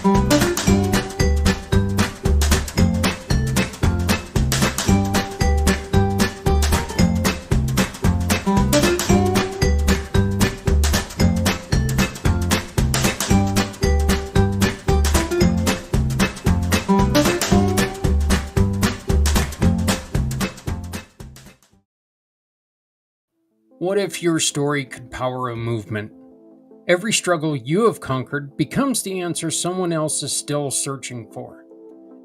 What if your story could power a movement? Every struggle you have conquered becomes the answer someone else is still searching for.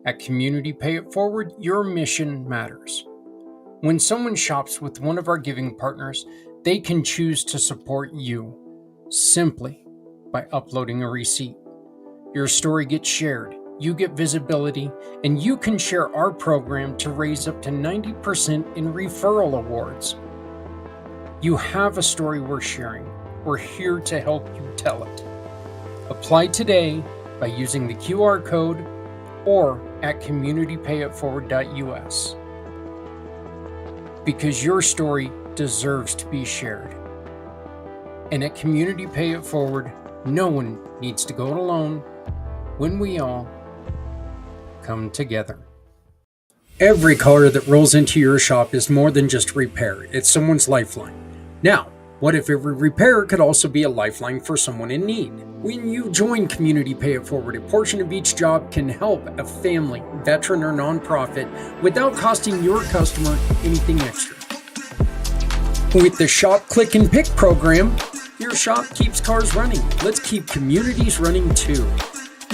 At Community Pay It Forward, your mission matters. When someone shops with one of our giving partners, they can choose to support you simply by uploading a receipt. Your story gets shared, you get visibility, and you can share our program to raise up to 90% in referral awards. You have a story worth sharing. We're here to help you tell it. Apply today by using the QR code or at communitypayitforward.us. Because your story deserves to be shared. And at Community Pay It Forward, no one needs to go it alone when we all come together. Every car that rolls into your shop is more than just repair. It's someone's lifeline. Now, what if every repair could also be a lifeline for someone in need? When you join Community Pay It Forward, a portion of each job can help a family, veteran, or nonprofit without costing your customer anything extra. With the Shop, Click, and Pick program, your shop keeps cars running. Let's keep communities running too.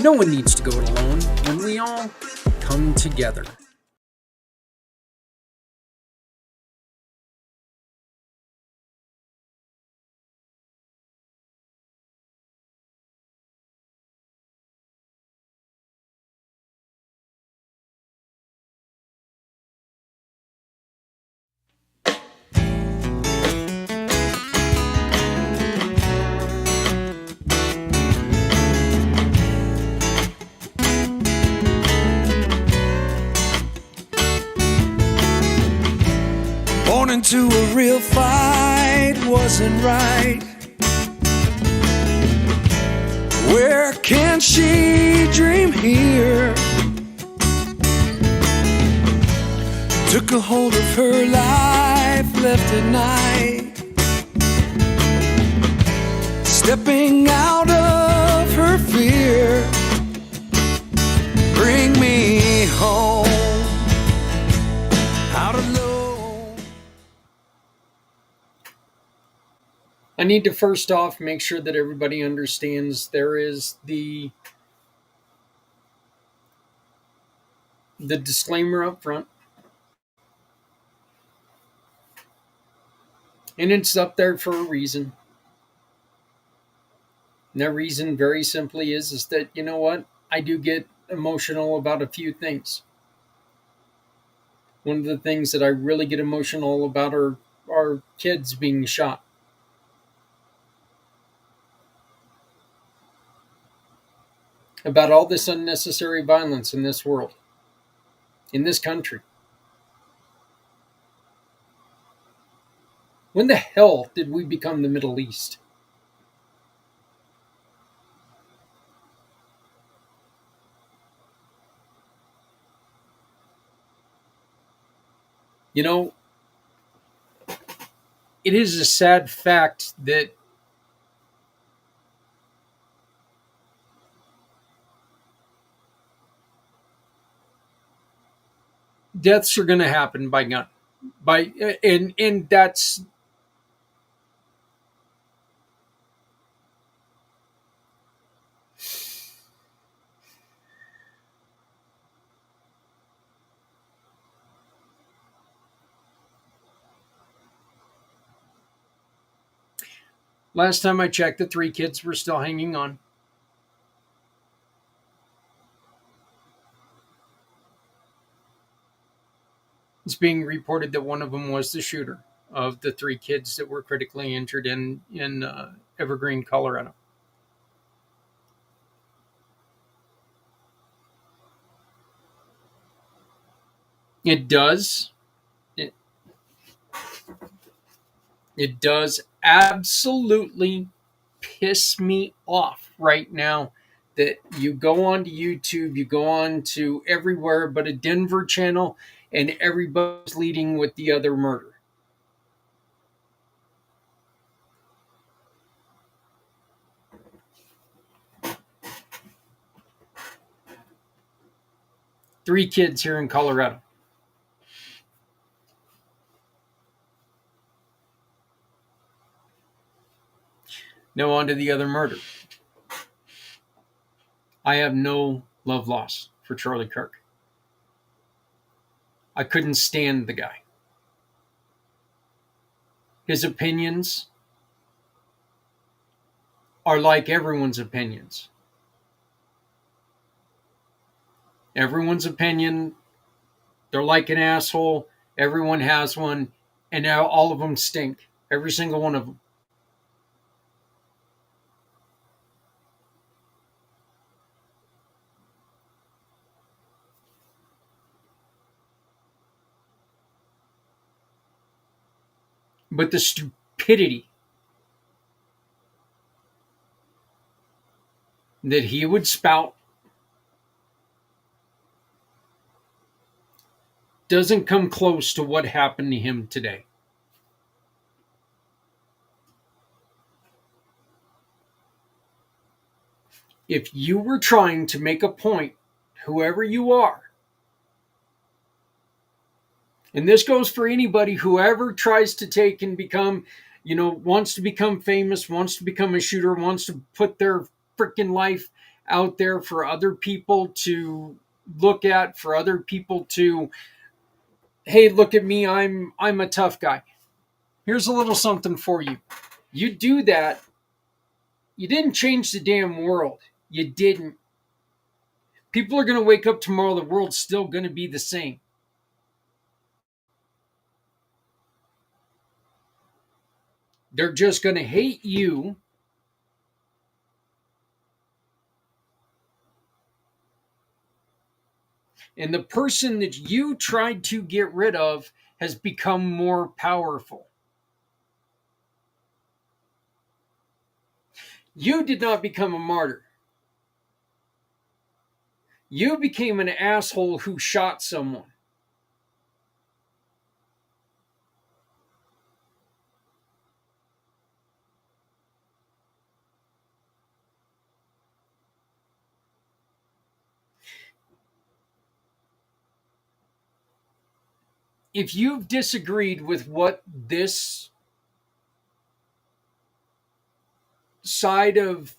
No one needs to go it alone when we all come together. Born into a real fight wasn't right. Where can she dream here? Took a hold of her life, left at night, stepping out of her fear. Bring me home, out alone. I need to first off make sure that everybody understands there is the disclaimer up front. And it's up there for a reason. And that reason very simply is that, you know what? I do get emotional about a few things. One of the things that I really get emotional about are kids being shot. About all this unnecessary violence in this world, in this country. When the hell did we become the Middle East? You know, it is a sad fact that deaths are going to happen by gun. And that's last time I checked, the 3 kids were still hanging on. It's being reported that one of them was the shooter of the 3 kids that were critically injured in Evergreen, Colorado. It does. It does absolutely piss me off right now that you go on to YouTube, you go on to everywhere but a Denver channel, and everybody's leading with the other murder. Three kids here in Colorado. Now on to the other murder. I have no love lost for Charlie Kirk. I couldn't stand the guy. His opinions are like everyone's opinions. Everyone's opinion, they're like an asshole. Everyone has one, and now all of them stink. Every single one of them. But the stupidity that he would spout doesn't come close to what happened to him today. If you were trying to make a point, whoever you are, and this goes for anybody, whoever tries to take and become, wants to become famous, wants to become a shooter, wants to put their freaking life out there for other people to look at, for other people to, hey, look at me, I'm a tough guy. Here's a little something for you. You do that, you didn't change the damn world. You didn't. People are going to wake up tomorrow, the world's still going to be the same. They're just going to hate you. And the person that you tried to get rid of has become more powerful. You did not become a martyr. You became an asshole who shot someone. If you've disagreed with what this side of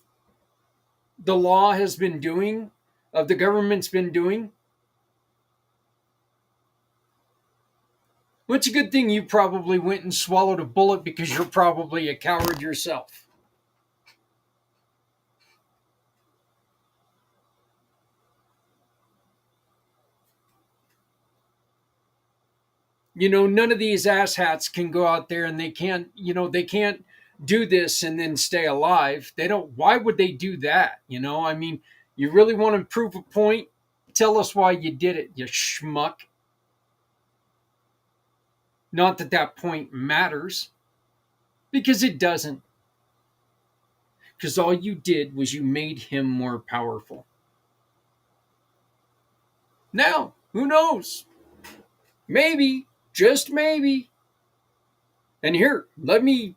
the law has been doing, of the government's been doing, well, it's a good thing you probably went and swallowed a bullet, because you're probably a coward yourself. None of these asshats can go out there and they can't do this and then stay alive. They don't. Why would they do that? You really want to prove a point? Tell us why you did it, you schmuck. Not that that point matters, because it doesn't. Because all you did was you made him more powerful. Now, who knows? Maybe, just maybe. And here, let me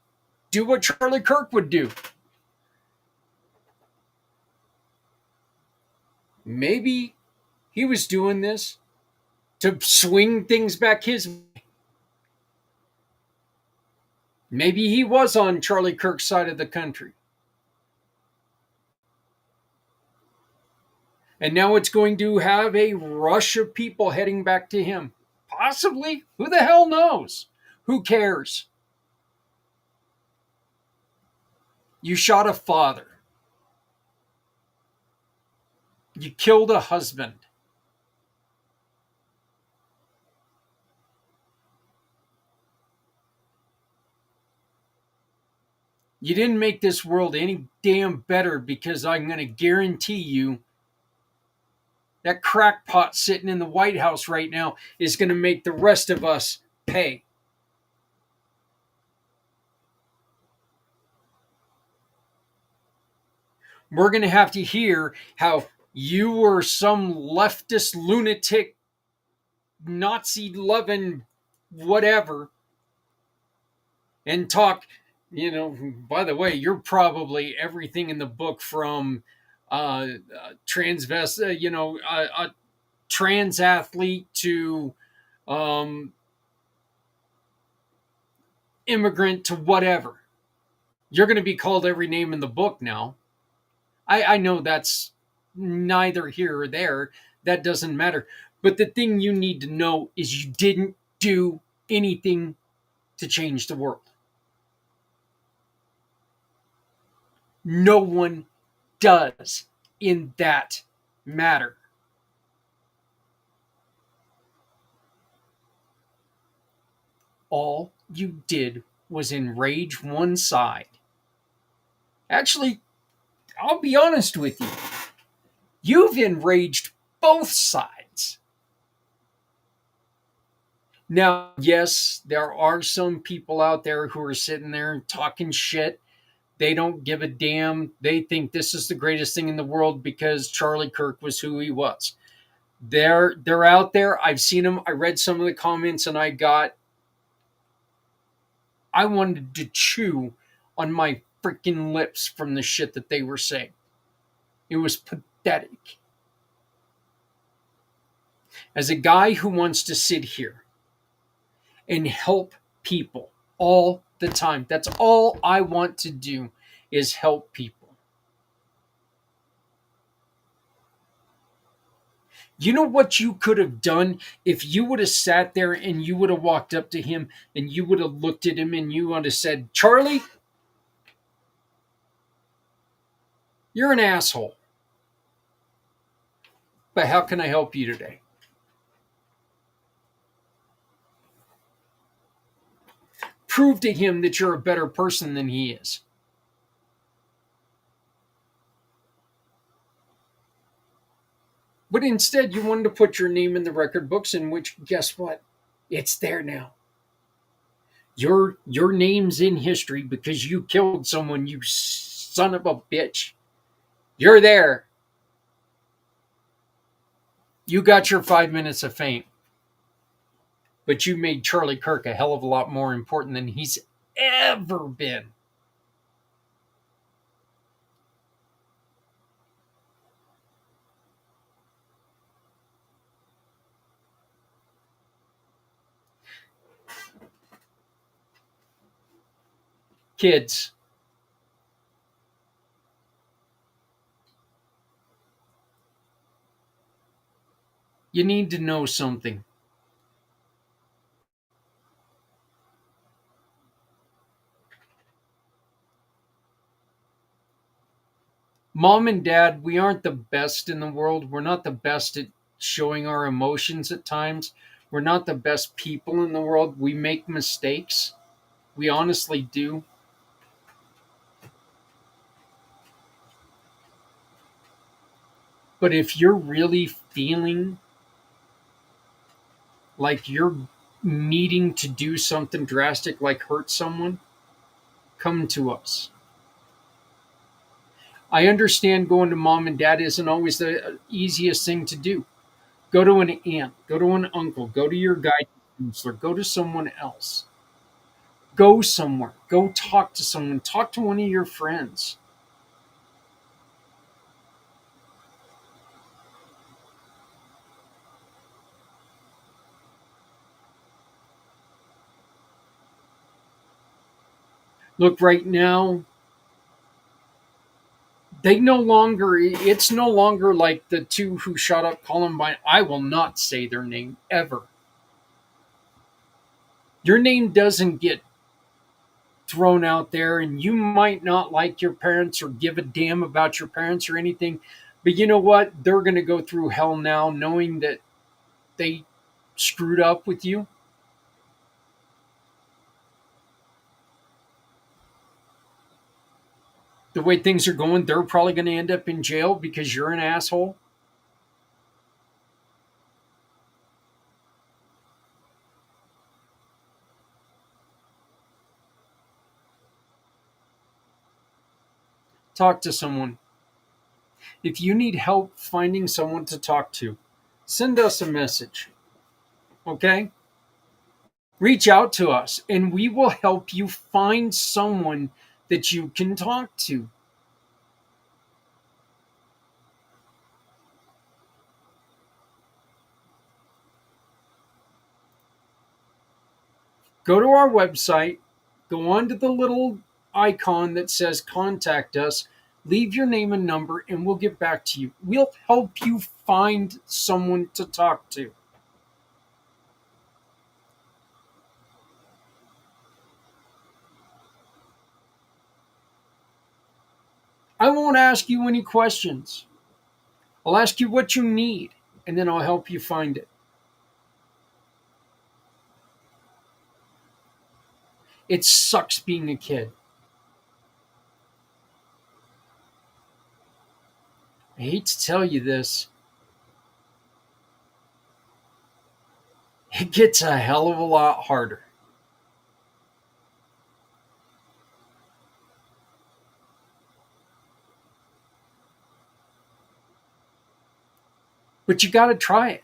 do what Charlie Kirk would do. Maybe he was doing this to swing things back his way. Maybe he was on Charlie Kirk's side of the country. And now it's going to have a rush of people heading back to him. Possibly. Who the hell knows? Who cares? You shot a father. You killed a husband. You didn't make this world any damn better, because I'm going to guarantee you that crackpot sitting in the White House right now is going to make the rest of us pay. We're going to have to hear how you were some leftist lunatic, Nazi loving whatever, and talk, by the way, you're probably everything in the book from transvest, a trans athlete to um, immigrant to whatever. You're going to be called every name in the book now. I know that's neither here or there. That doesn't matter. But the thing you need to know is you didn't do anything to change the world. No one does in that matter. All you did was enrage one side. Actually, I'll be honest with you. You've enraged both sides. Now, yes, there are some people out there who are sitting there talking shit. They don't give a damn. They think this is the greatest thing in the world because Charlie Kirk was who he was. They're out there. I've seen them. I read some of the comments and I wanted to chew on my freaking lips from the shit that they were saying. It was pathetic. As a guy who wants to sit here and help people all the time, that's all I want to do is help people. You know what you could have done if you would have sat there and you would have walked up to him and you would have looked at him and you would have said, Charlie, you're an asshole. But how can I help you today? Prove to him that you're a better person than he is. But instead, you wanted to put your name in the record books, in which, guess what? It's there now. Your name's in history because you killed someone, you son of a bitch. You're there. You got your 5 minutes of fame. But you made Charlie Kirk a hell of a lot more important than he's ever been. Kids, you need to know something. Mom and Dad, we aren't the best in the world. We're not the best at showing our emotions at times. We're not the best people in the world. We make mistakes. We honestly do. But if you're really feeling like you're needing to do something drastic like hurt someone, come to us. I understand going to mom and dad isn't always the easiest thing to do. Go to an aunt, go to an uncle, go to your guidance counselor, go to someone else. Go somewhere. Go talk to someone. Talk to one of your friends. Look, right now, it's no longer like the two who shot up Columbine. I will not say their name ever. Your name doesn't get thrown out there, and you might not like your parents or give a damn about your parents or anything, but you know what? They're going to go through hell now knowing that they screwed up with you. The way things are going, they're probably going to end up in jail because you're an asshole. Talk to someone. If you need help finding someone to talk to, send us a message. Okay? Reach out to us and we will help you find someone that you can talk to. Go to our website, go onto the little icon that says contact us, leave your name and number, and we'll get back to you. We'll help you find someone to talk to. I won't ask you any questions. I'll ask you what you need, and then I'll help you find it. It sucks being a kid. I hate to tell you this. It gets a hell of a lot harder. But you got to try it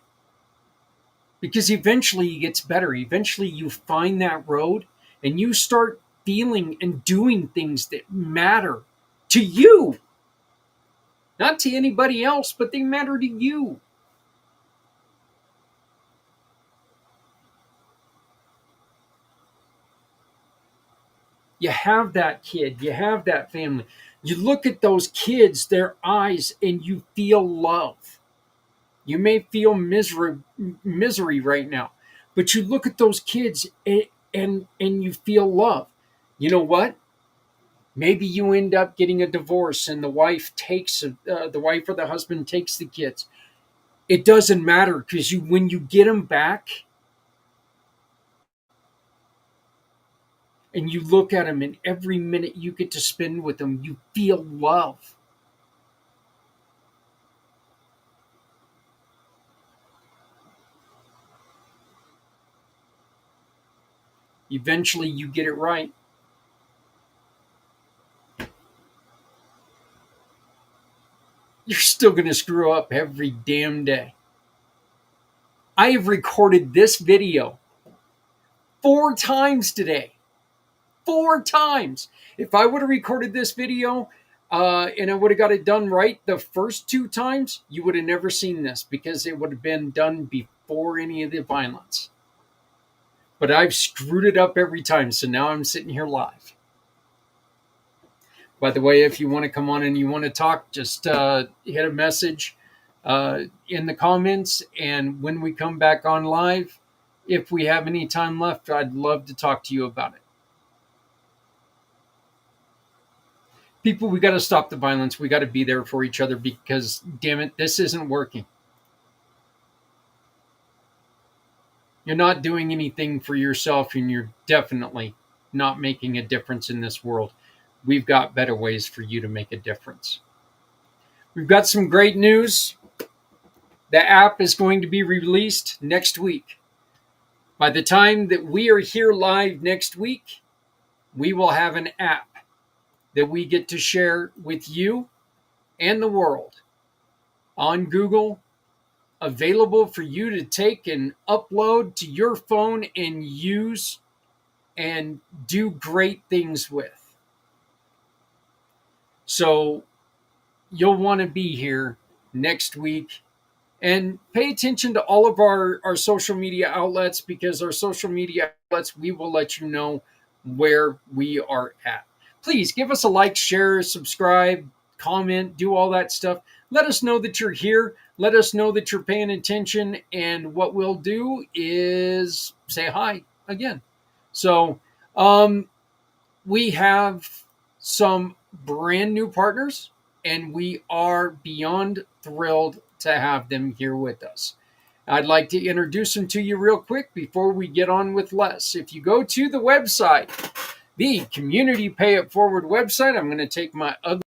because eventually it gets better. Eventually you find that road and you start feeling and doing things that matter to you, not to anybody else, but they matter to you. You have that kid, you have that family. You look at those kids, their eyes, and you feel love. You may feel misery right now, but you look at those kids and you feel love. You know what? Maybe you end up getting a divorce and the wife or the husband takes the kids. It doesn't matter because when you get them back and you look at them and every minute you get to spend with them, you feel love. Eventually you get it right. You're still going to screw up every damn day. I have recorded this video 4 times today. 4 times. If I would have recorded this video and I would have got it done right the first 2 times, you would have never seen this because it would have been done before any of the violence. But I've screwed it up every time, so now I'm sitting here live. By the way, if you want to come on and you want to talk, just hit a message in the comments. And when we come back on live, if we have any time left, I'd love to talk to you about it. People, we got to stop the violence. We got to be there for each other because, damn it, this isn't working. You're not doing anything for yourself, and you're definitely not making a difference in this world. We've got better ways for you to make a difference. We've got some great news. The app is going to be released next week. By the time that we are here live next week, we will have an app that we get to share with you and the world on Google, available for you to take and upload to your phone and use and do great things with. So you'll want to be here next week and pay attention to all of our social media outlets, because our social media outlets, we will let you know where we are at. Please give us a like, share, subscribe, comment, do all that stuff. Let us know that you're here. Let us know that you're paying attention. And what we'll do is say hi again. So we have some brand new partners, and we are beyond thrilled to have them here with us. I'd like to introduce them to you real quick before we get on with less. If you go to the website, the Community Pay It Forward website, I'm going to take my ugly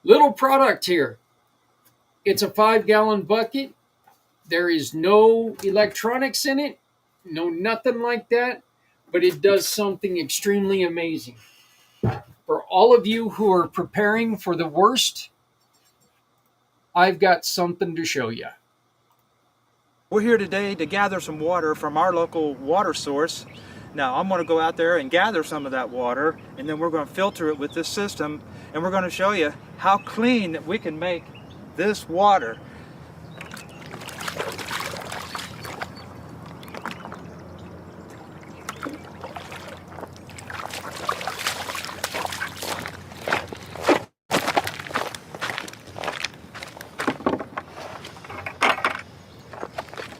Little product here. It's a 5-gallon bucket. There is no electronics in it, no nothing like that, but it does something extremely amazing. For all of you who are preparing for the worst, I've got something to show you. We're here today to gather some water from our local water source. Now I'm going to go out there and gather some of that water, and then we're going to filter it with this system, and we're going to show you how clean that we can make this water.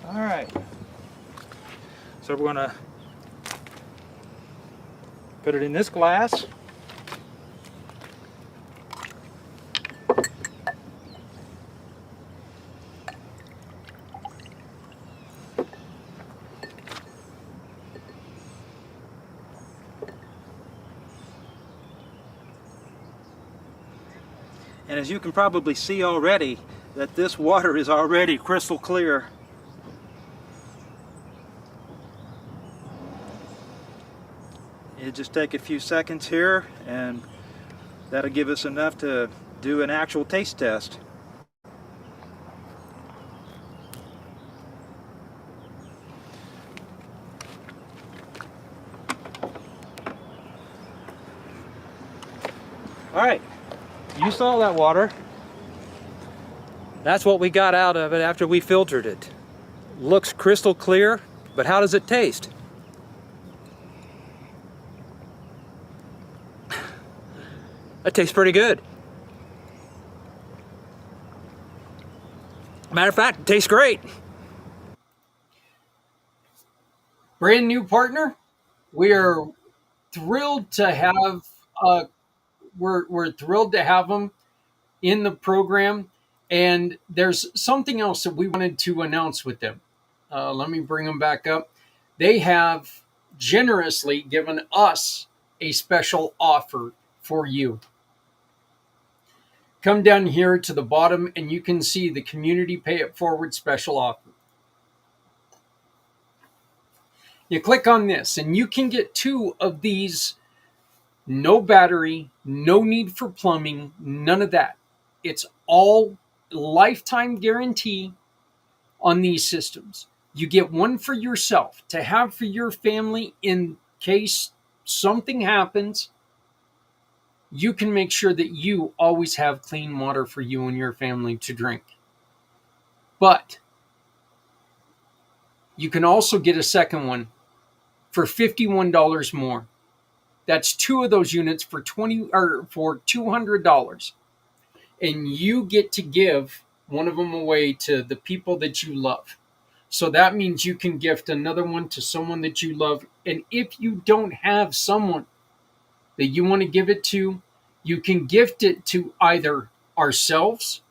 All right, so we're going to put it in this glass. And as you can probably see already, that this water is already crystal clear. It'll just take a few seconds here, and that'll give us enough to do an actual taste test. All right, you saw that water. That's what we got out of it after we filtered it. Looks crystal clear, but how does it taste? It tastes pretty good. Matter of fact, it tastes great. Brand new partner. We are thrilled to have we're thrilled to have them in the program, and there's something else that we wanted to announce with them. Let me bring them back up. They have generously given us a special offer for you. Come down here to the bottom and you can see the Community Pay It Forward special offer. You click on this and you can get 2 of these. No battery, no need for plumbing, none of that. It's all lifetime guarantee on these systems. You get one for yourself to have for your family in case something happens. You can make sure that you always have clean water for you and your family to drink. But you can also get a second one for $51 more. That's 2 of those units for $200, and you get to give one of them away to the people that you love. So that means you can gift another one to someone that you love. And if you don't have someone that you want to give it to, you can gift it to either ourselves,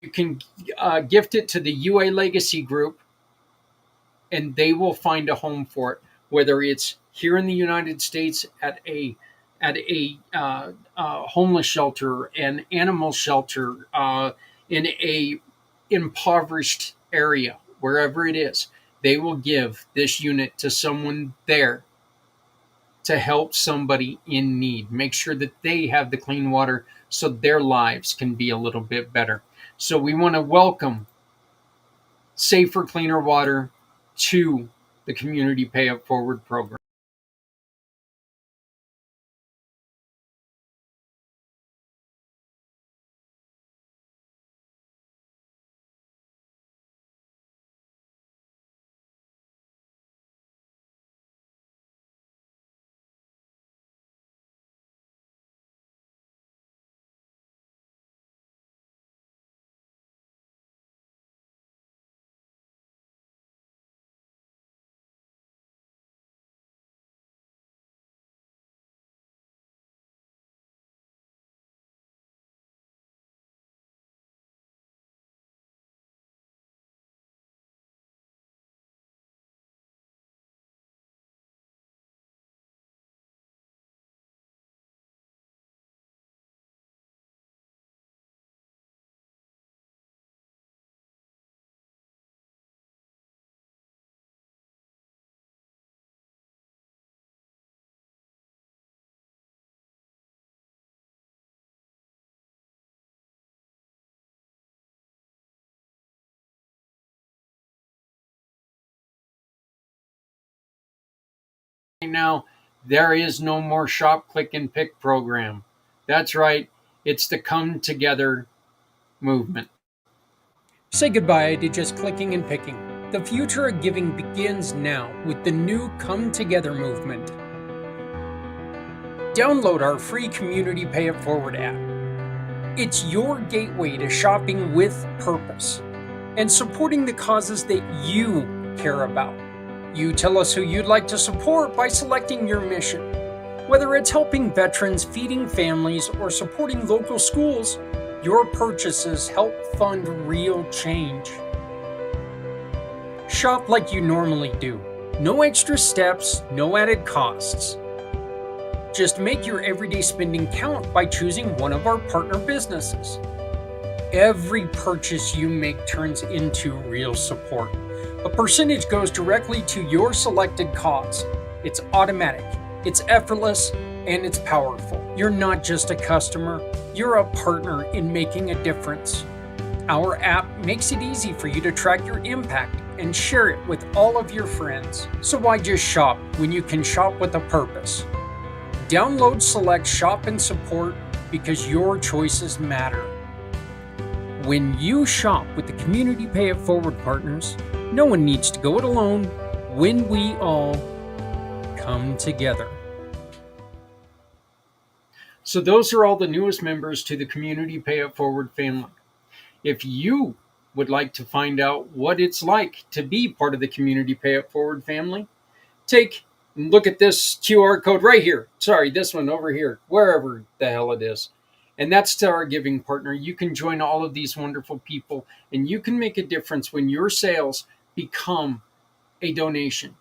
you can gift it to the UA Legacy Group, and they will find a home for it, whether it's here in the United States at a homeless shelter, an animal shelter, in a impoverished area, wherever it is. They will give this unit to someone there to help somebody in need. Make sure that they have the clean water so their lives can be a little bit better. So we want to welcome safer, cleaner water to the Community Pay It Forward program. now, there is no more shop, click, and pick program. That's right, it's the Come Together movement. Say goodbye to just clicking and picking. The future of giving begins now with the new Come Together movement. Download our free Community Pay It Forward app. It's your gateway to shopping with purpose and supporting the causes that you care about. You tell us who you'd like to support by selecting your mission. Whether it's helping veterans, feeding families, or supporting local schools, your purchases help fund real change. Shop like you normally do. No extra steps, no added costs. Just make your everyday spending count by choosing one of our partner businesses. Every purchase you make turns into real support. A percentage goes directly to your selected cause. It's automatic, it's effortless, and it's powerful. You're not just a customer, you're a partner in making a difference. Our app makes it easy for you to track your impact and share it with all of your friends. So why just shop when you can shop with a purpose? Download, select, shop, and support because your choices matter. When you shop with the Community Pay It Forward partners, no one needs to go it alone when we all come together. So those are all the newest members to the Community Pay It Forward family. If you would like to find out what it's like to be part of the Community Pay It Forward family, take and look at this QR code right here. Sorry, this one over here, wherever the hell it is. And that's to our giving partner. You can join all of these wonderful people, and you can make a difference when your sales become a donation.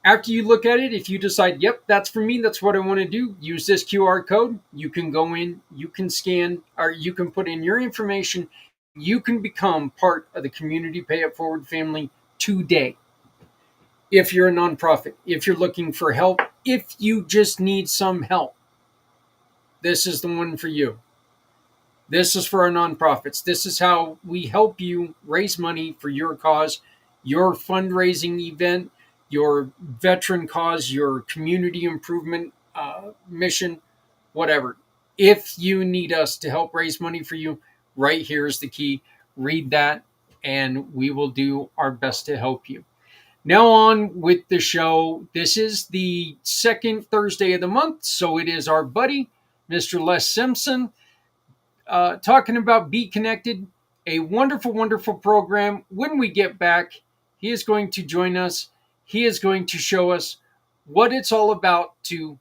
After you look at it, if you decide, yep, that's for me, that's what I want to do, use this QR code. You can go in, you can scan, or you can put in your information. You can become part of the Community Pay It Forward family today. If you're a nonprofit, if you're looking for help, if you just need some help, this is the one for you. This is for our nonprofits. This is how we help you raise money for your cause, your fundraising event, your veteran cause, your community improvement mission, whatever. If you need us to help raise money for you, right here is the key. Read that, and we will do our best to help you. Now on with the show. This is the second Thursday of the month, so it is our buddy, Mr. Les Simpson, talking about Be Connected, a wonderful, wonderful program. When we get back, he is going to join us. He is going to show us what it's all about to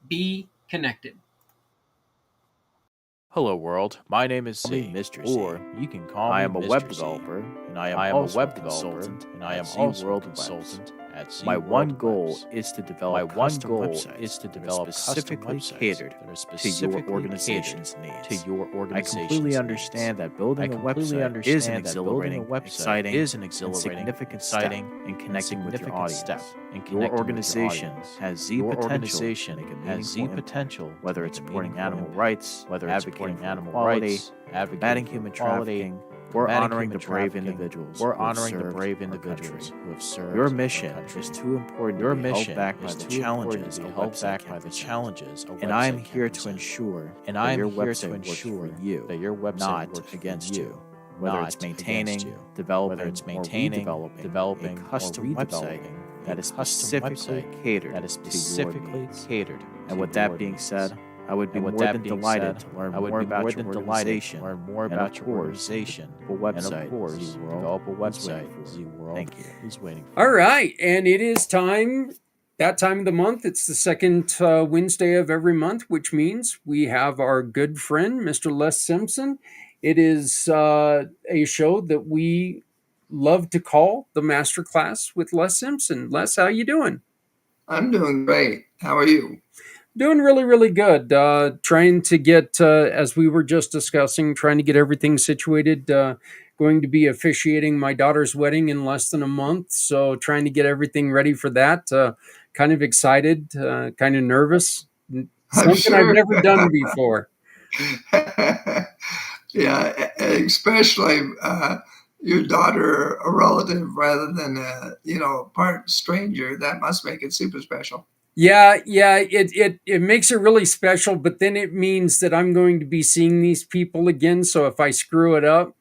be connected. Hello world, my name is C, Mr. or C. you can call me I am a Mr. web C. developer, and I am a also web a developer consultant, and I am at also World a Webs. consultant at Z My World one goal Webs. is to My develop one custom goal websites is to that are develop specifically custom websites catered that are to specifically your organization's catered needs. to your I organization's completely needs. understand that I building a completely website understand is an that building exhilarating, a website exciting, is an and exhilarating, significant exciting, step in connecting with your significant audience. step in Your connecting organization with your audience. has Z Your potential organization to make a has Z meaningful impact, potential, whether to it's make a supporting meaningful animal impact, rights, whether it's advocating supporting for animal equality, rights, advocating combating for human equality, trafficking, or combating honoring the human brave trafficking, individuals or who have honoring the served brave our individuals country. who have served Your our mission country. is too important Your to be held mission back by is the too important challenges to a be held website back can by the present. challenges a And I am website can here to present. ensure And that I your am here website to works ensure for you, that your website not works against for you. you, Whether not it's maintaining, against you. developing, Whether it's or maintaining, redeveloping developing, a custom or website redeveloping that a is custom specifically website catered that is to your specifically needs. catered And to with that your being needs. said, I would be And with more that than being delighted said, to learn I would more be about more your than delighted to organization, learn more and about of your course, organization, the and website of course, Z World develop a is website waiting for. Z World Thank you. is waiting for. All right, and it is time, that time of the month. It's the second Wednesday of every month, which means we have our good friend, Mr. Les Simpson. It is a show that we love to call the Masterclass with Les Simpson. Les, how you doing? I'm doing great. How are you? Doing really, really good. Trying to get, as we were just discussing, trying to get everything situated. Going to be officiating my daughter's wedding in less than a month. So trying to get everything ready for that. Kind of excited, kind of nervous. I'm Something I've sure. never done before. Yeah, especially your daughter a relative rather than a, part stranger, that must make it super special. Yeah, it makes it really special, but then it means that I'm going to be seeing these people again. So if I screw it up,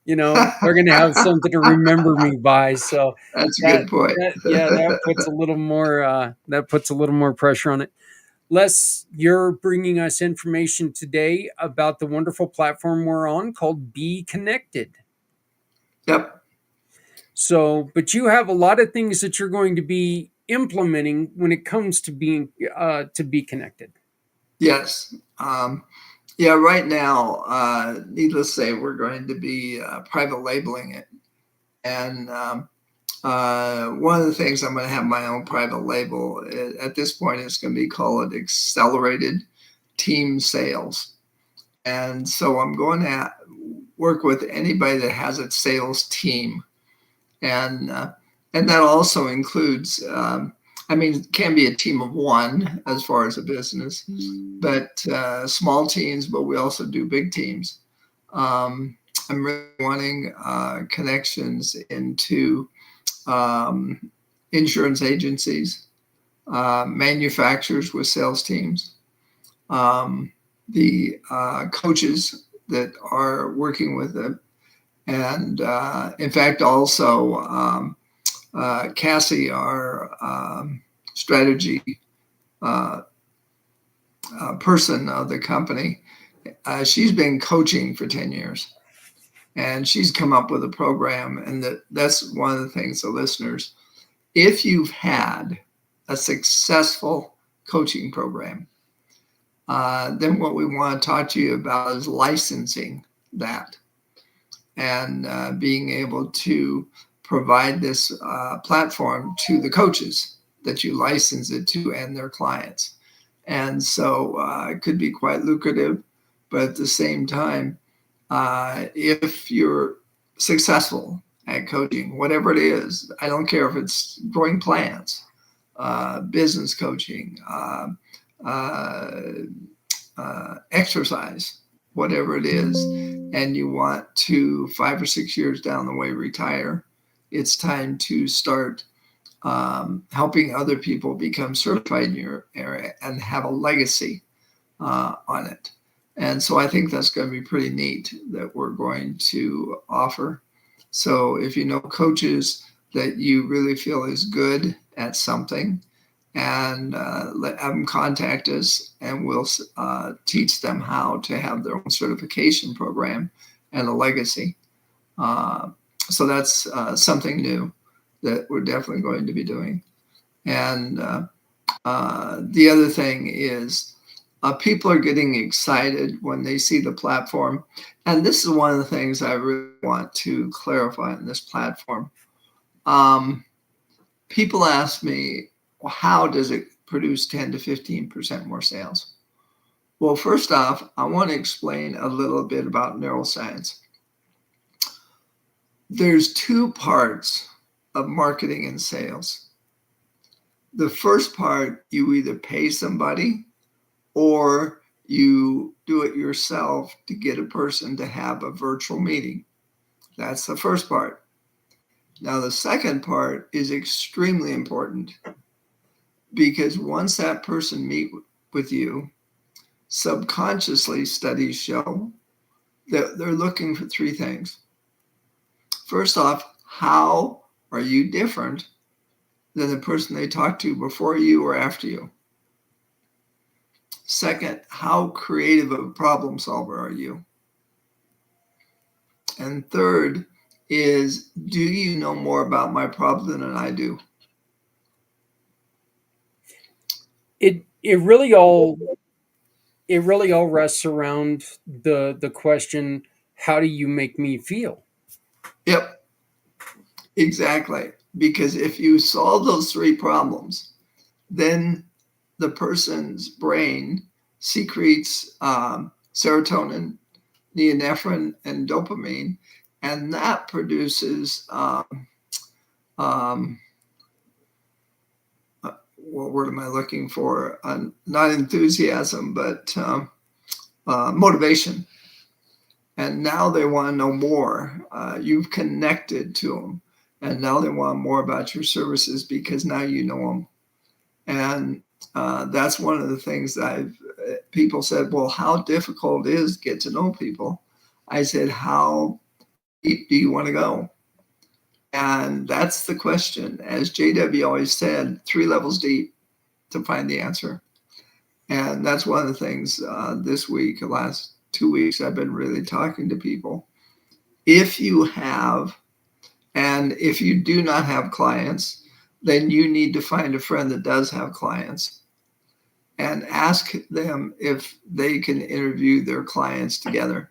they're going to have something to remember me by. So That's a that good point. that puts a little more pressure on it. Les, you're bringing us information today about the wonderful platform we're on called Be Connected. Yep. So, but you have a lot of things that you're going to be implementing when it comes to being to Be Connected. Yes. Yeah, right now, needless to say, we're going to be private labeling it. And one of the things I'm going to have my own private label at this point is going to be called Accelerated Team Sales. And so I'm going to work with anybody that has a sales team. And that also includes, it can be a team of one as far as a business, but small teams, but we also do big teams. I'm really wanting connections into insurance agencies, manufacturers with sales teams, the coaches that are working with them. And in fact, also Cassie, our strategy person of the company, she's been coaching for 10 years. And she's come up with a program. And that's one of the things, so listeners, if you've had a successful coaching program, then what we want to talk to you about is licensing that and being able to provide this platform to the coaches that you license it to and their clients. And so it could be quite lucrative, but at the same time, if you're successful at coaching, whatever it is, I don't care if it's growing plants, business coaching, exercise, whatever it is, and you want to 5 or 6 years down the way retire, it's time to start helping other people become certified in your area and have a legacy on it. And so I think that's going to be pretty neat that we're going to offer. So if you know coaches that you really feel is good at something, and have them contact us, and we'll teach them how to have their own certification program and a legacy. So that's something new that we're definitely going to be doing. And the other thing is people are getting excited when they see the platform. And this is one of the things I really want to clarify on this platform. People ask me, well, how does it produce 10 to 15% more sales? Well, first off, I want to explain a little bit about neuroscience. There's two parts of marketing and sales. The first part, you either pay somebody or you do it yourself to get a person to have a virtual meeting. That's the first part. Now, the second part is extremely important, because once that person meet with you, subconsciously studies show that they're looking for three things. First off, how are you different than the person they talked to before you or after you? Second, how creative of a problem solver are you? And third is, do you know more about my problem than I do? It really all rests around the question, how do you make me feel? Yep, exactly. Because if you solve those three problems, then the person's brain secretes serotonin, norepinephrine, and dopamine, and that produces what word am I looking for? Not enthusiasm, but motivation. And now they want to know more. You've connected to them, and now they want more about your services because now you know them. And that's one of the things that people said, well, how difficult it is to get to know people. I said, how deep do you want to go? And that's the question. As JW always said, 3 levels deep to find the answer. And that's one of the things this week, the last 2 weeks, I've been really talking to people. If you have, and if you do not have clients, then you need to find a friend that does have clients and ask them if they can interview their clients together.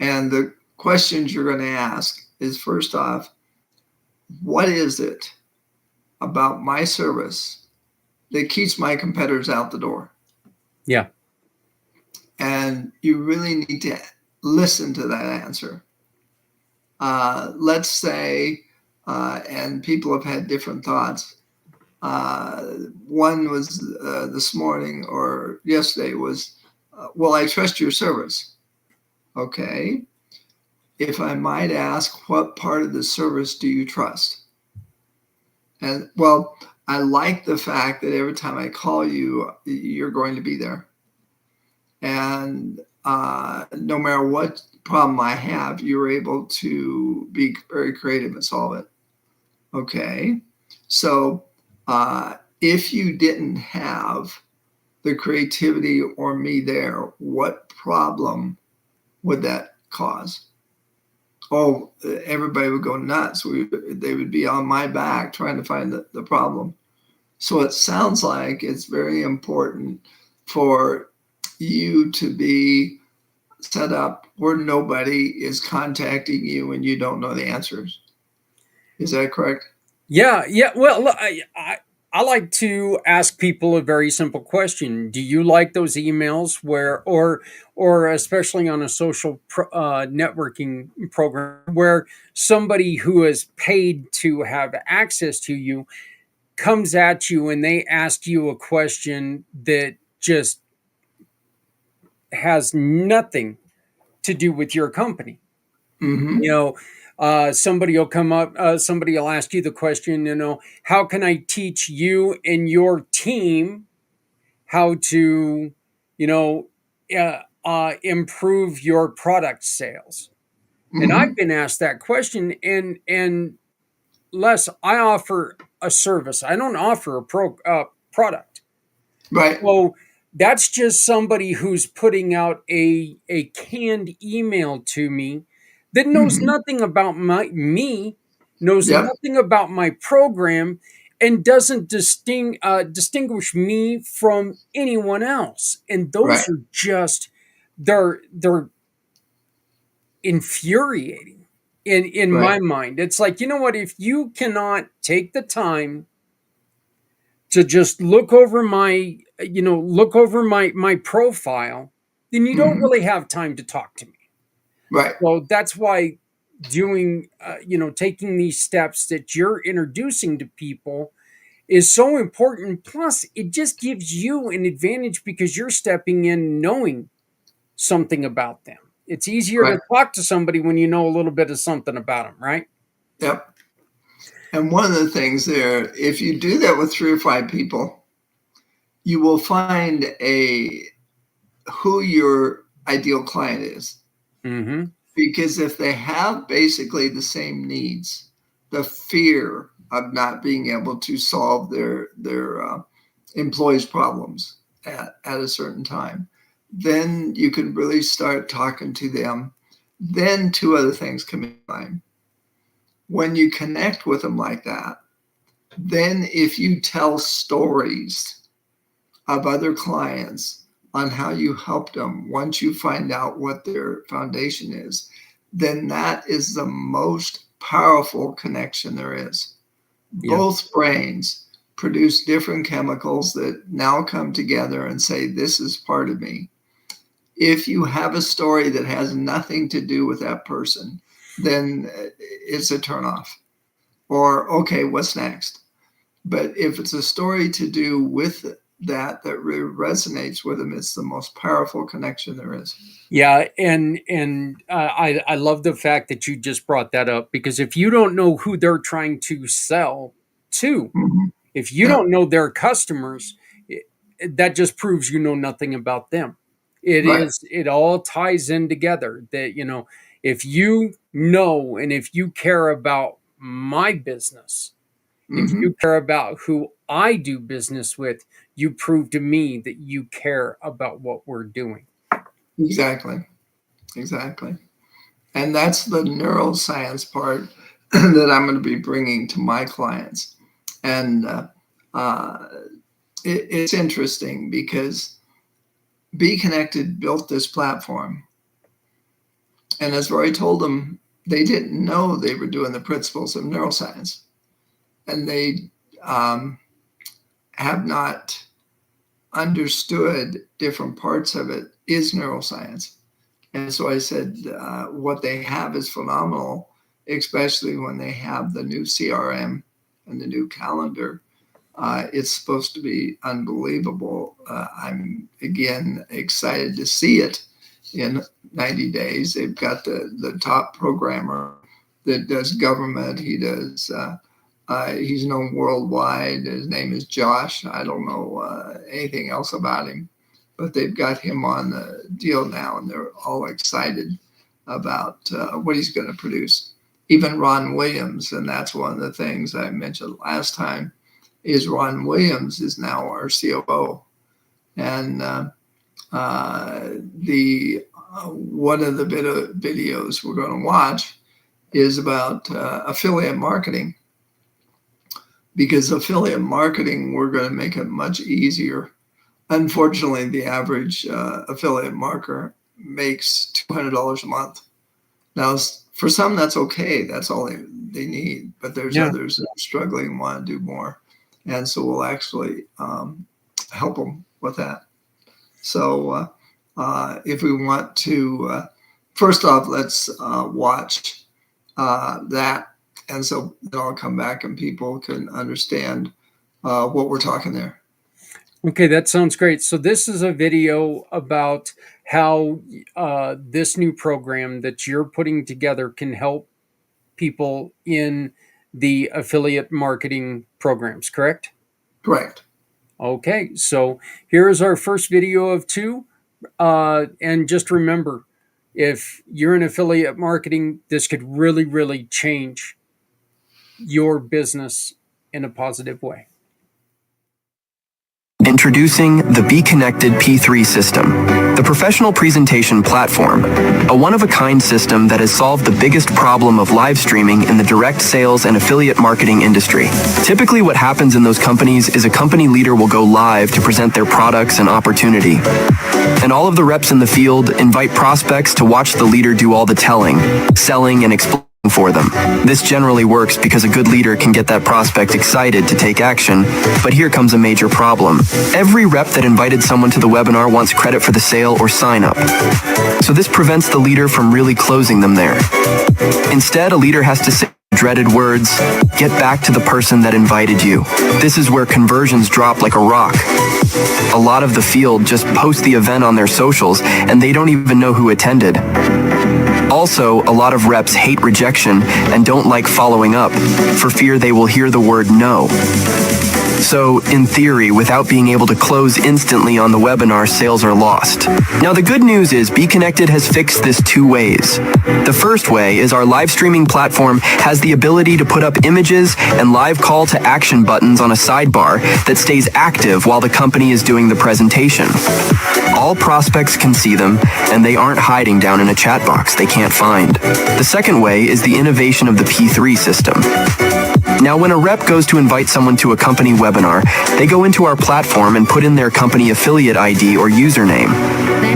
And the questions you're going to ask is, first off, what is it about my service that keeps my competitors out the door? Yeah. And you really need to listen to that answer. Let's say, and people have had different thoughts. One was this morning or yesterday was, well, I trust your service. Okay. If I might ask, what part of the service do you trust? And well, I like the fact that every time I call you, you're going to be there. And no matter what problem I have, you're able to be very creative and solve it. Okay. So if you didn't have the creativity or me there, what problem would that cause? Oh, everybody would go nuts. They would be on my back trying to find the problem. So it sounds like it's very important for you to be set up where nobody is contacting you and you don't know the answers. Is that correct? Yeah. Well, look, I like to ask people a very simple question. Do you like those emails where, or especially on a social networking program where somebody who is paid to have access to you comes at you and they ask you a question that just has nothing to do with your company? Mm-hmm. Somebody will come up, somebody will ask you the question, how can I teach you and your team how to, improve your product sales? Mm-hmm. And I've been asked that question, and Les, I offer a service. I don't offer a product. Right. So that's just somebody who's putting out a canned email to me that knows nothing about me, knows nothing about my program, and doesn't distinguish me from anyone else. And those are just they're infuriating in my mind. It's like, you know what? If you cannot take the time to just look over my profile, then you don't really have time to talk to me. Right. So that's why doing, taking these steps that you're introducing to people is so important. Plus, it just gives you an advantage because you're stepping in knowing something about them. It's easier to talk to somebody when you know a little bit of something about them, right? Yep. And one of the things there, if you do that with 3 or 5 people, you will find who your ideal client is. Mm-hmm. Because if they have basically the same needs, the fear of not being able to solve their employees' problems at a certain time, then you can really start talking to them. Then 2 other things come in mind. When you connect with them like that, then if you tell stories of other clients on how you helped them once you find out what their foundation is, then that is the most powerful connection there is. Yeah. Both brains produce different chemicals that now come together and say, this is part of me. If you have a story that has nothing to do with that person, then it's a turnoff. Or, okay, what's next? But if it's a story to do with that really resonates with them. It's the most powerful connection there is. Yeah, and I love the fact that you just brought that up, because if you don't know who they're trying to sell to, Mhm. if you Yeah. don't know their customers, that just proves you know nothing about them. Right. It all ties in together. That, if you know and if you care about my business, if Hmm. you care about who I do business with, you prove to me that you care about what we're doing. Exactly. Exactly. And that's the neuroscience part that I'm going to be bringing to my clients. And uh, it's interesting because Be Connected built this platform. And as Roy told them, they didn't know they were doing the principles of neuroscience. And they have not understood different parts of it is neuroscience. And so I said, what they have is phenomenal, especially when they have the new CRM and the new calendar. It's supposed to be unbelievable. I'm, again, excited to see it in 90 days. They've got the top programmer that does government. He's known worldwide. His name is Josh. I don't know anything else about him, but they've got him on the deal now, and they're all excited about what he's going to produce. Even Ron Williams, and that's one of the things I mentioned last time, is Ron Williams is now our COO. And one of the videos we're going to watch is about affiliate marketing. Because affiliate marketing, we're going to make it much easier. Unfortunately, the average affiliate marketer makes $200 a month. Now, for some, that's okay. That's all they need. But there's others that are struggling and want to do more. And so we'll actually help them with that. So if we want to, first off, let's watch that. And so then I'll come back and people can understand what we're talking there. Okay, that sounds great. So this is a video about how this new program that you're putting together can help people in the affiliate marketing programs, correct? Correct. Okay, so here's our first video of two. And just remember, if you're in affiliate marketing, this could really, really change your business in a positive way. Introducing the Be Connected P3 system, the professional presentation platform, a one-of-a-kind system that has solved the biggest problem of live streaming in the direct sales and affiliate marketing industry. Typically what happens in those companies is a company leader will go live to present their products and opportunity. And all of the reps in the field invite prospects to watch the leader do all the telling, selling, and explaining for them. This generally works because a good leader can get that prospect excited to take action, but here comes a major problem. Every rep that invited someone to the webinar wants credit for the sale or sign up. So this prevents the leader from really closing them there. Instead, a leader has to say dreaded words, get back to the person that invited you. This is where conversions drop like a rock. A lot of the field just post the event on their socials and they don't even know who attended. Also, a lot of reps hate rejection and don't like following up for fear they will hear the word no. So, in theory, without being able to close instantly on the webinar, sales are lost. Now, the good news is Be Connected has fixed this two ways. The first way is our live streaming platform has the ability to put up images and live call to action buttons on a sidebar that stays active while the company is doing the presentation. All prospects can see them, and they aren't hiding down in a chat box they can't find. The second way is the innovation of the P3 system. Now, when a rep goes to invite someone to a company webinar, they go into our platform and put in their company affiliate ID or username.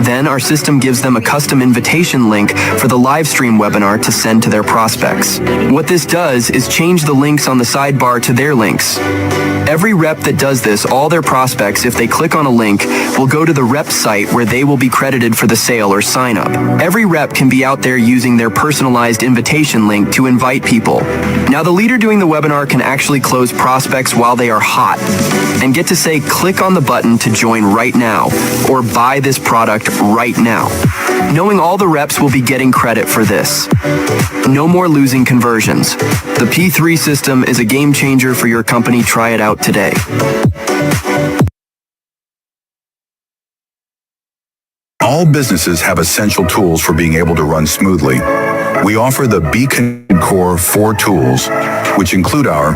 Then our system gives them a custom invitation link for the live stream webinar to send to their prospects. What this does is change the links on the sidebar to their links. Every rep that does this, all their prospects, if they click on a link, will go to the rep site where they will be credited for the sale or sign up. Every rep can be out there using their personalized invitation link to invite people. Now, the leader doing the webinar webinar can actually close prospects while they are hot and get to say, click on the button to join right now or buy this product right now. Knowing all the reps will be getting credit for this. No more losing conversions. The P3 system is a game changer for your company. Try it out today. All businesses have essential tools for being able to run smoothly. We offer the Beacon Core 4 tools, which include our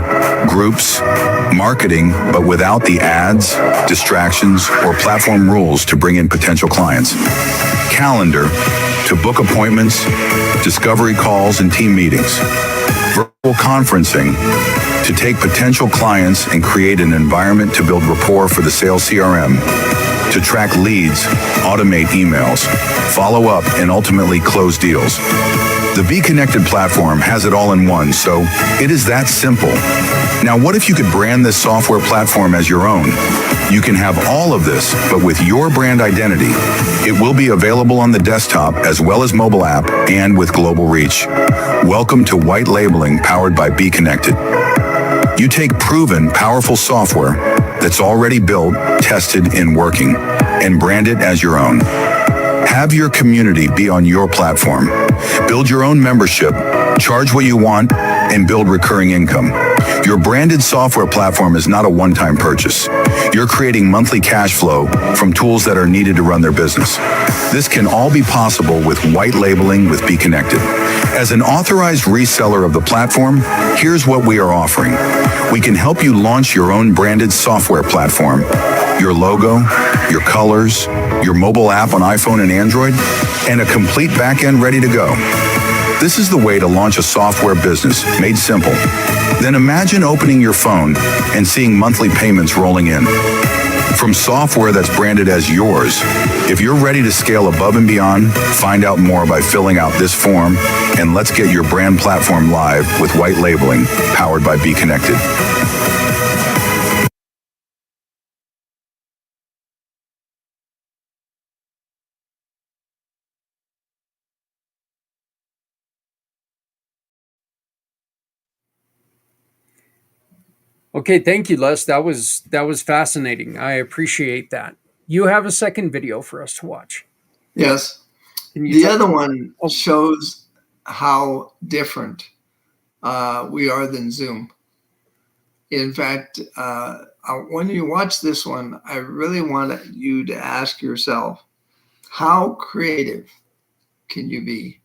groups, marketing, but without the ads, distractions, or platform rules to bring in potential clients. Calendar, to book appointments, discovery calls, and team meetings. Virtual conferencing, to take potential clients and create an environment to build rapport for the sales CRM. To track leads, automate emails, follow up, and ultimately close deals. The Be Connected platform has it all in one, so it is that simple. Now, what if you could brand this software platform as your own? You can have all of this, but with your brand identity. It will be available on the desktop as well as mobile app and with global reach. Welcome to white labeling powered by Be Connected. You take proven, powerful software that's already built, tested, and working, and brand it as your own. Have your community be on your platform. Build your own membership, charge what you want, and build recurring income. Your branded software platform is not a one-time purchase. You're creating monthly cash flow from tools that are needed to run their business. This can all be possible with white labeling with Be Connected. As an authorized reseller of the platform, here's what we are offering. We can help you launch your own branded software platform, your logo, your colors, your mobile app on iPhone and Android, and a complete backend ready to go. This is the way to launch a software business, made simple. Then imagine opening your phone and seeing monthly payments rolling in. From software that's branded as yours. If you're ready to scale above and beyond, find out more by filling out this form, and let's get your brand platform live with white labeling, powered by Be Connected. Okay, thank you, Les. That was fascinating. I appreciate that. You have a second video for us to watch. Yes. The other one shows how different we are than Zoom. In fact, when you watch this one, I really want you to ask yourself, how creative can you be?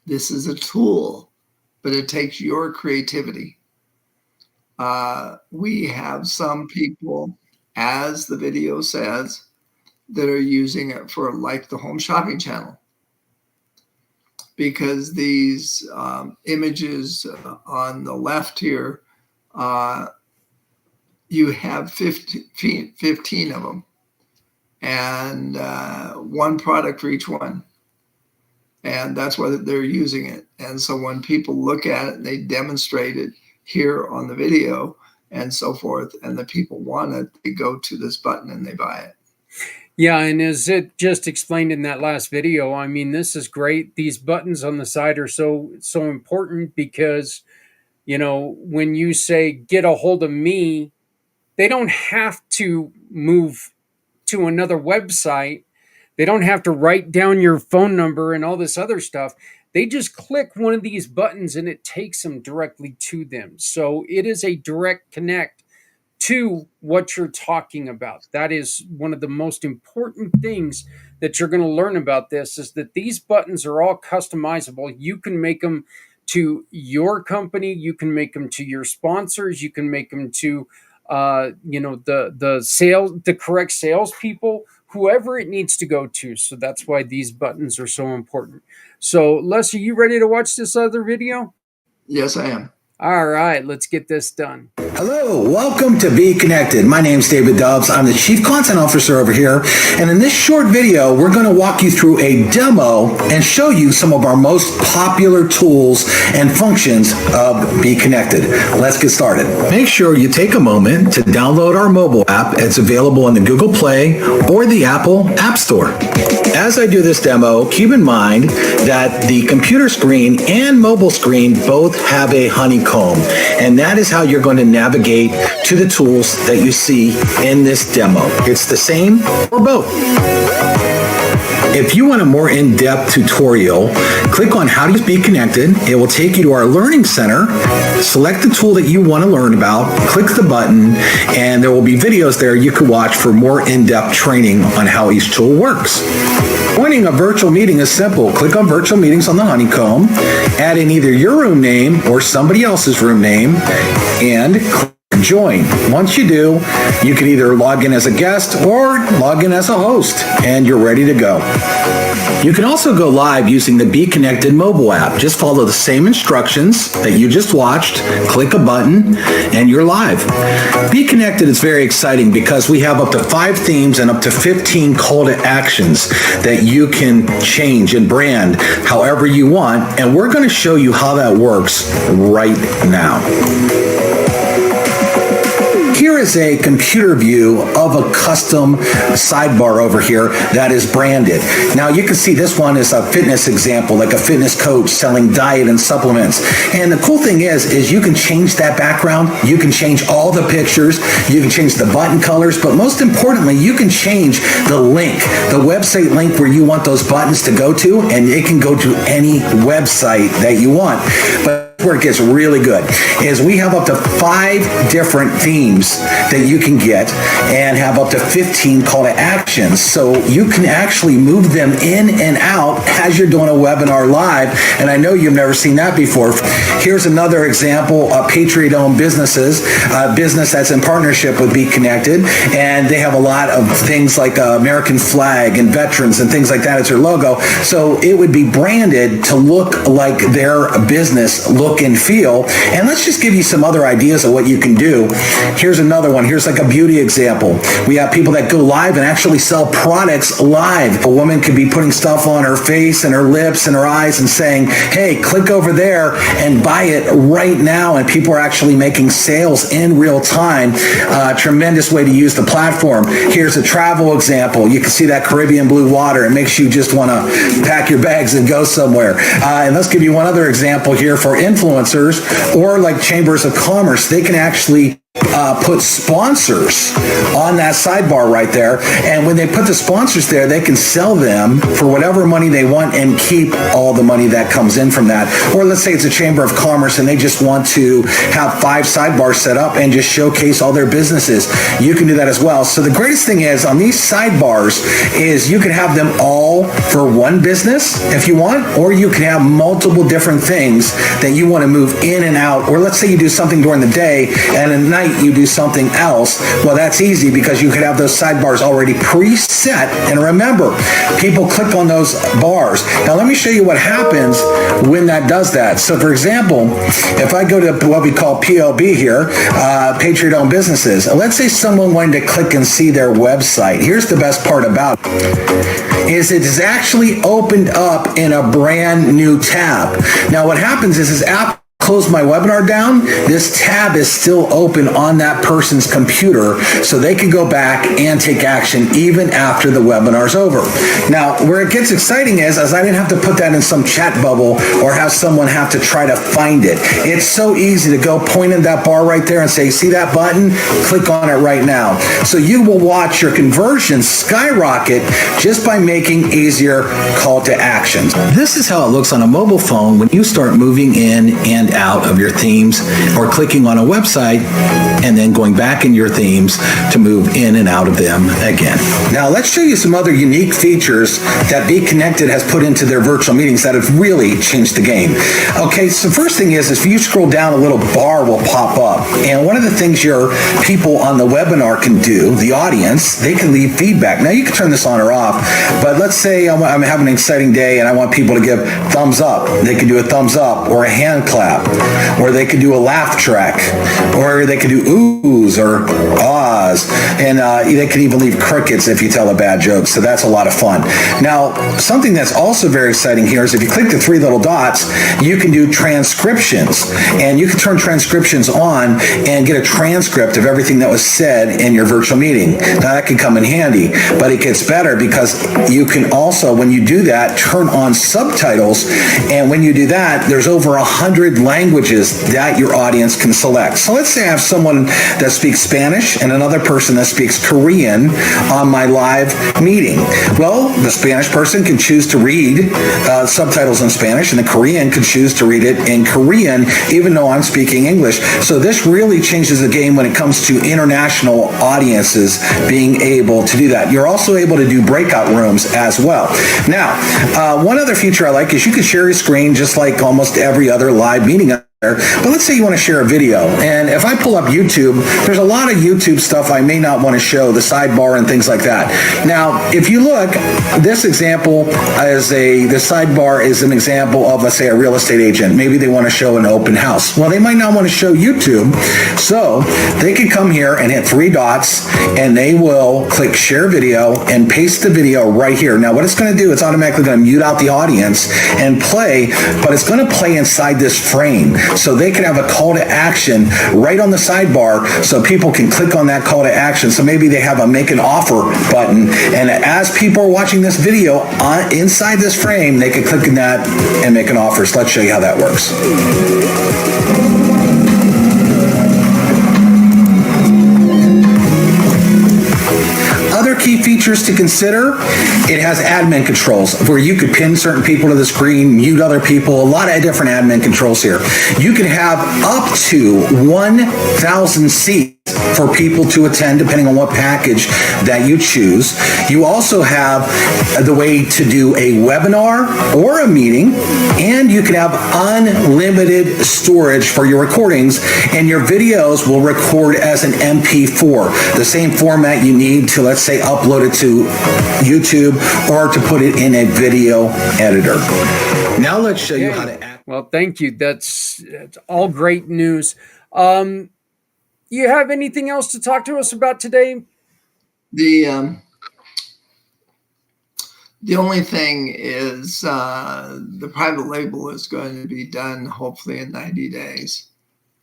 This is a tool, but it takes your creativity. We have some people, as the video says, that are using it for like the home shopping channel, because these images on the left here, you have 15 of them, and one product for each one. And that's why they're using it. And so when people look at it, they demonstrate it here on the video and so forth, and the people want it, they go to this button and they buy it. Yeah, and as it just explained in that last video, I mean, this is great. These buttons on the side are so important because, you know, when you say get a hold of me, they don't have to move to another website. They don't have to write down your phone number and all this other stuff. They just click one of these buttons and it takes them directly to them. So it is a direct connect to what you're talking about. That is one of the most important things that you're going to learn about this, is that these buttons are all customizable. You can make them to your company. You can make them to your sponsors. You can make them to the correct salespeople, whoever it needs to go to. So that's why these buttons are so important. So, Les, are you ready to watch this other video? Yes, I am. All right, let's get this done. Hello, welcome to Be Connected. My name's David Dobbs. I'm the Chief Content Officer over here. And in this short video, we're going to walk you through a demo and show you some of our most popular tools and functions of Be Connected. Let's get started. Make sure you take a moment to download our mobile app. It's available in the Google Play or the Apple App Store. As I do this demo, keep in mind that the computer screen and mobile screen both have a honeycomb honeycomb. And that is how you're going to navigate to the tools that you see in this demo. It's the same for both. If you want a more in-depth tutorial, click on How to Use Be Connected. It will take you to our Learning Center. Select the tool that you want to learn about, click the button, and there will be videos there you can watch for more in-depth training on how each tool works. Joining a virtual meeting is simple. Click on Virtual Meetings on the honeycomb, add in either your room name or somebody else's room name, and click Join. Once you do, you can either log in as a guest or log in as a host, and you're ready to go. You can also go live using the Be Connected mobile app. Just follow the same instructions that you just watched, click a button, and you're live. Be Connected is very exciting because we have up to 5 themes and up to 15 call to actions that you can change and brand however you want, and we're going to show you how that works right now. Here is a computer view of a custom sidebar over here that is branded. Now you can see this one is a fitness example, like a fitness coach selling diet and supplements. And the cool thing is you can change that background, you can change all the pictures, you can change the button colors, but most importantly, you can change the link, the website link where you want those buttons to go to, and it can go to any website that you want. But where it gets really good is we have up to 5 different themes that you can get and have up to 15 call to actions. So you can actually move them in and out as you're doing a webinar live. And I know you've never seen that before. Here's another example of Patriot-owned businesses, a business that's in partnership with Be Connected. And they have a lot of things like American flag and veterans and things like that as their logo. So it would be branded to look like their business look and feel. And let's just give you some other ideas of what you can do. Here's another one. Here's like a beauty example. We have people that go live and actually sell products live. A woman could be putting stuff on her face and her lips and her eyes and saying, hey, click over there and buy it right now. And people are actually making sales in real time. Tremendous way to use the platform. Here's a travel example. You can see that Caribbean blue water. It makes you just want to pack your bags and go somewhere. And let's give you one other example here for influencers or like chambers of commerce. They can actually put sponsors on that sidebar right there, and when they put the sponsors there, they can sell them for whatever money they want and keep all the money that comes in from that. Or let's say it's a chamber of commerce and they just want to have 5 sidebars set up and just showcase all their businesses. You can do that as well. So the greatest thing is on these sidebars is you can have them all for one business if you want, or you can have multiple different things that you want to move in and out. Or let's say you do something during the day and at night you do something else. Well, that's easy because you could have those sidebars already preset. And remember, people click on those bars. Now, let me show you what happens when that does that. So, for example, if I go to what we call PLB here, Patriot-owned businesses, let's say someone wanted to click and see their website. Here's the best part about it, is it is actually opened up in a brand new tab. Now, what happens is after close my webinar down, this tab is still open on that person's computer so they can go back and take action even after the webinar's over. Now, where it gets exciting is I didn't have to put that in some chat bubble or have someone have to try to find it. It's so easy to go point in that bar right there and say, see that button? Click on it right now. So you will watch your conversion skyrocket just by making easier call to actions. This is how it looks on a mobile phone when you start moving in and out of your themes or clicking on a website and then going back in your themes to move in and out of them again. Now let's show you some other unique features that Be Connected has put into their virtual meetings that have really changed the game. Okay, so first thing is if you scroll down, a little bar will pop up. And one of the things your people on the webinar can do, the audience, they can leave feedback. Now you can turn this on or off, but let's say I'm having an exciting day and I want people to give thumbs up. They can do a thumbs up or a hand clap, or they could do a laugh track, or they could do oohs or ahs, and they could even leave crickets if you tell a bad joke, so that's a lot of fun. Now, something that's also very exciting here is if you click the 3 little dots, you can do transcriptions, and you can turn transcriptions on and get a transcript of everything that was said in your virtual meeting. Now, that can come in handy, but it gets better because you can also, when you do that, turn on subtitles, and when you do that, there's over 100 languages that your audience can select. So let's say I have someone that speaks Spanish and another person that speaks Korean on my live meeting. Well, the Spanish person can choose to read subtitles in Spanish, and the Korean can choose to read it in Korean, even though I'm speaking English. So this really changes the game when it comes to international audiences being able to do that. You're also able to do breakout rooms as well. Now, one other feature I like is you can share your screen just like almost every other live meeting. But let's say you want to share a video, and if I pull up YouTube, there's a lot of YouTube stuff I may not want to show, the sidebar and things like that. Now, if you look, this example the sidebar is an example of, let's say, a real estate agent. Maybe they want to show an open house. Well, they might not want to show YouTube, so they can come here and hit 3 dots, and they will click share video and paste the video right here. Now, what it's going to do, it's automatically going to mute out the audience and play, but it's going to play inside this frame. So they can have a call to action right on the sidebar so people can click on that call to action. So maybe they have a make an offer button, and as people are watching this video inside this frame, they can click on that and make an offer. So let's show you how that works. Other key features to consider, it has admin controls where you could pin certain people to the screen, mute other people, a lot of different admin controls here. You can have up to 1,000 seats for people to attend depending on what package that you choose. You also have the way to do a webinar or a meeting, and you can have unlimited storage for your recordings, and your videos will record as an MP4, the same format you need to, let's say, upload it to YouTube or to put it in a video editor. Now let's show you how to add. Well, thank you. That's all great news. You have anything else to talk to us about today? The only thing is the private label is going to be done hopefully in 90 days.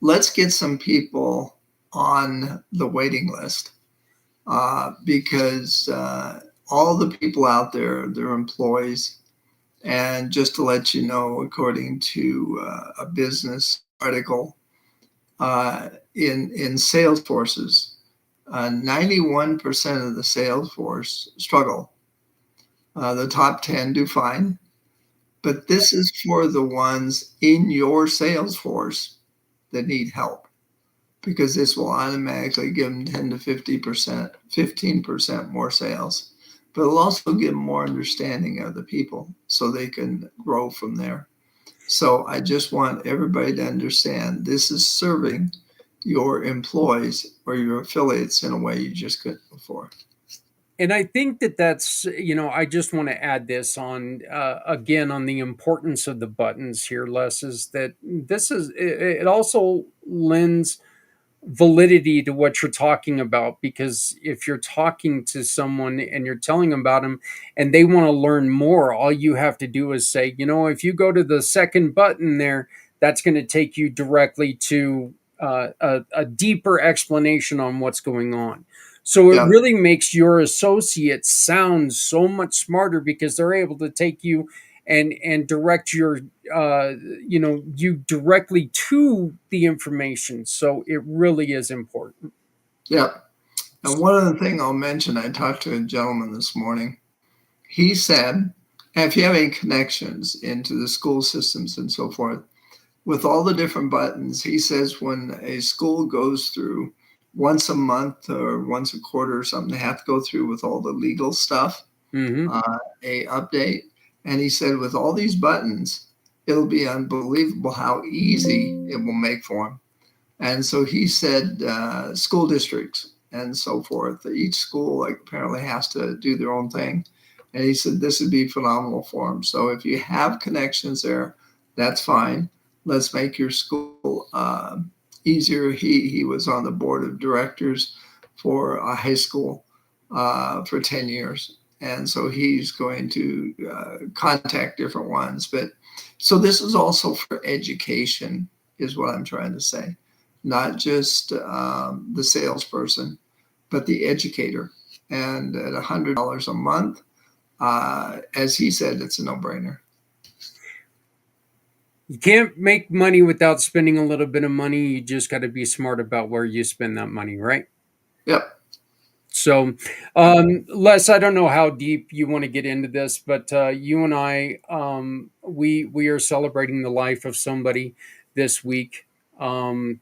Let's get some people on the waiting list because all the people out there, they're employees. And just to let you know, according to a business article, in sales forces, 91% of the sales force struggle. The top 10 do fine, but this is for the ones in your sales force that need help, because this will automatically give them 10 to 50%, 15% more sales, but it'll also give them more understanding of the people so they can grow from there. So I just want everybody to understand this is serving your employees or your affiliates in a way you just couldn't before. And I think that's, I just want to add this on, again, on the importance of the buttons here, Les, is that it also lends validity to what you're talking about, because if you're talking to someone and you're telling them about them and they want to learn more, all you have to do is say, if you go to the second button there, that's going to take you directly to a deeper explanation on what's going on. So it really makes your associates sound so much smarter because they're able to take you and direct you directly to the information. So it really is important. Yeah. And one other thing I'll mention, I talked to a gentleman this morning. He said, if you have any connections into the school systems and so forth, with all the different buttons, he says when a school goes through once a month or once a quarter or something, they have to go through with all the legal stuff, a update. And he said, with all these buttons, it'll be unbelievable how easy it will make for them. And so he said, school districts and so forth, each school apparently has to do their own thing. And he said, this would be phenomenal for them. So if you have connections there, that's fine. Let's make your school easier. He was on the board of directors for a high school for 10 years. And so he's going to contact different ones. But so this is also for education, is what I'm trying to say. Not just the salesperson, but the educator. And at $100 a month, as he said, it's a no-brainer. You can't make money without spending a little bit of money. You just got to be smart about where you spend that money, right? Yep. So, Les, I don't know how deep you want to get into this, but you and I, we are celebrating the life of somebody this week, and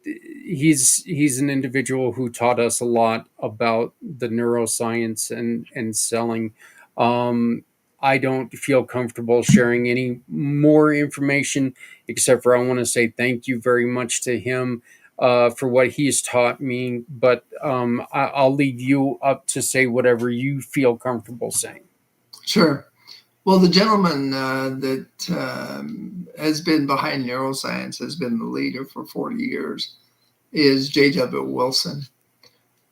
he's an individual who taught us a lot about the neuroscience and selling. Um, I don't feel comfortable sharing any more information, except for I want to say thank you very much to him for what he's taught me. But I'll leave you up to say whatever you feel comfortable saying. Sure. Well, the gentleman that has been behind neuroscience, has been the leader for 40 years, is J.W. Wilson.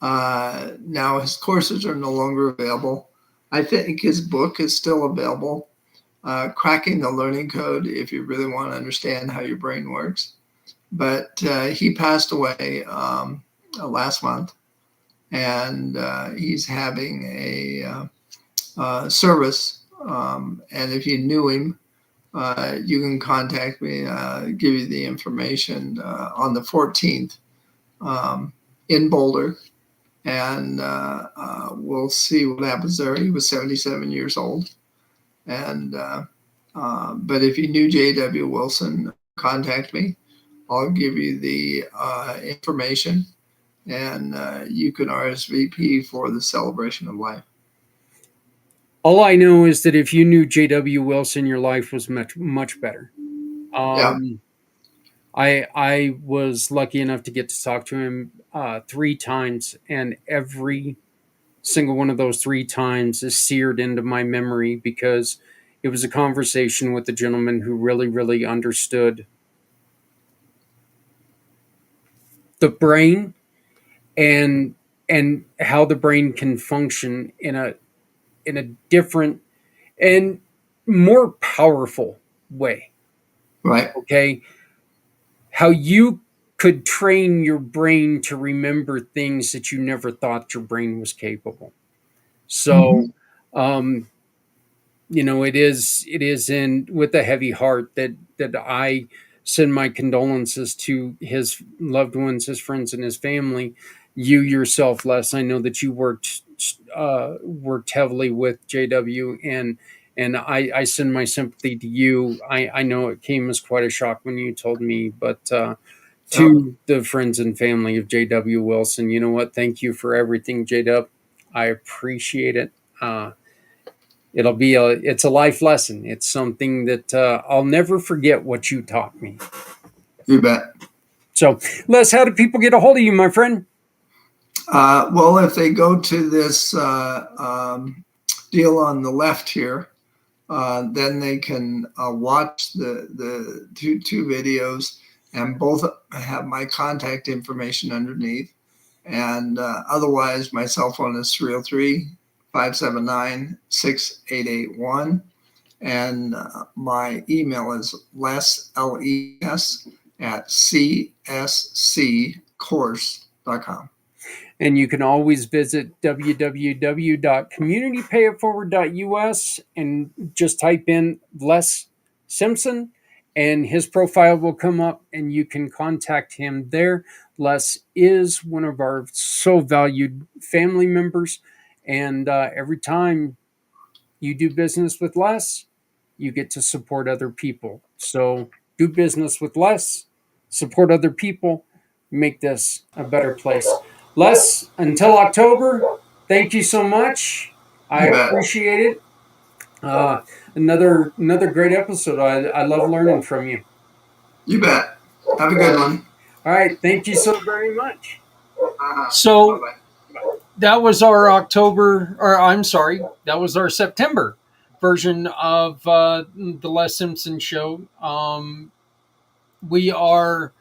Now, his courses are no longer available. I think his book is still available, Cracking the Learning Code, if you really want to understand how your brain works. But he passed away last month, and he's having a service. And if you knew him, you can contact me, give you the information on the 14th in Boulder, and we'll see what happens there. He was 77 years old. And but if you knew J.W. Wilson, contact me. I'll give you the information, and you can RSVP for the celebration of life. All I know is that if you knew J.W. Wilson, your life was much better. Yeah. I was lucky enough to get to talk to him 3 times, and every single one of those 3 times is seared into my memory because it was a conversation with a gentleman who really, really understood the brain and how the brain can function in a different and more powerful way. Right. Okay. How you could train your brain to remember things that you never thought your brain was capable. So, it is in with a heavy heart that I send my condolences to his loved ones, his friends, and his family. You yourself, Les, I know that you worked heavily with JW, and I send my sympathy to you. I know it came as quite a shock when you told me, but to the friends and family of JW Wilson, you know what? Thank you for everything, JW. I appreciate it. It's a life lesson. It's something that I'll never forget what you taught me. You bet. So, Les, how do people get a hold of you, my friend? Well, if they go to this deal on the left here, then they can watch the two videos, and both have my contact information underneath. And otherwise, my cell phone is 303-579-6881. And my email is les, LES, at csccourse.com. And you can always visit www.communitypayitforward.us and just type in Les Simpson, and his profile will come up, and you can contact him there. Les is one of our so valued family members, and every time you do business with Les, you get to support other people. So do business with Les, support other people, make this a better place. Les, until October, thank you so much. I appreciate it. Another great episode. I love learning from you. You bet. Have a good one. All right. Thank you so very much. So that was our that was our September version of the Les Simpson Show. We are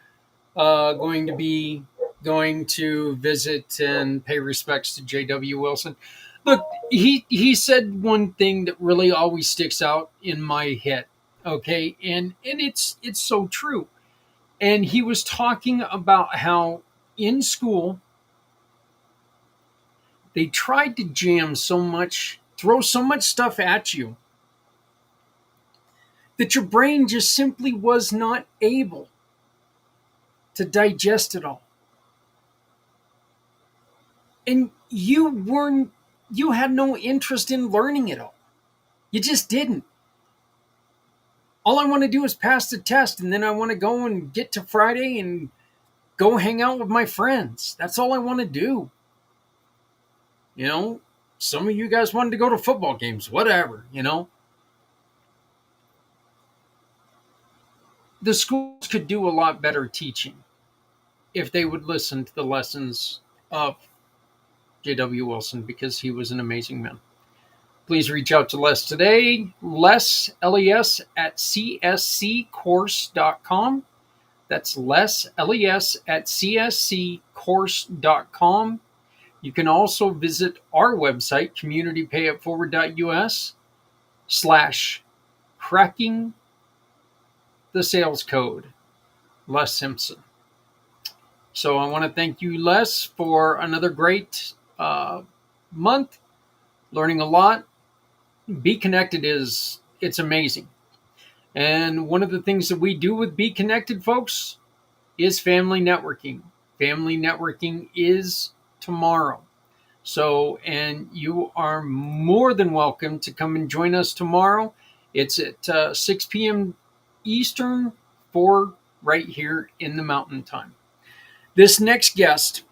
going to visit and pay respects to J.W. Wilson. Look, he said one thing that really always sticks out in my head. Okay, and it's so true. And he was talking about how in school they tried to throw so much stuff at you that your brain just simply was not able to digest it all. And you had no interest in learning it all. You just didn't. All I want to do is pass the test, and then I want to go and get to Friday and go hang out with my friends. That's all I want to do. You know, some of you guys wanted to go to football games, whatever, you know. The schools could do a lot better teaching if they would listen to the lessons of J.W. Wilson, because he was an amazing man. Please reach out to Les today, Les, L-E-S, at csccourse.com. That's Les, L-E-S, at csccourse.com. You can also visit our website, communitypayitforward.us/cracking the sales code, Les Simpson. So I want to thank you, Les, for another great month, learning a lot. Be Connected it's amazing. And one of the things that we do with Be Connected, folks, is family networking. Family networking is tomorrow. So, and you are more than welcome to come and join us tomorrow. It's at 6 p.m. Eastern, 4 right here in the Mountain Time. This next guest,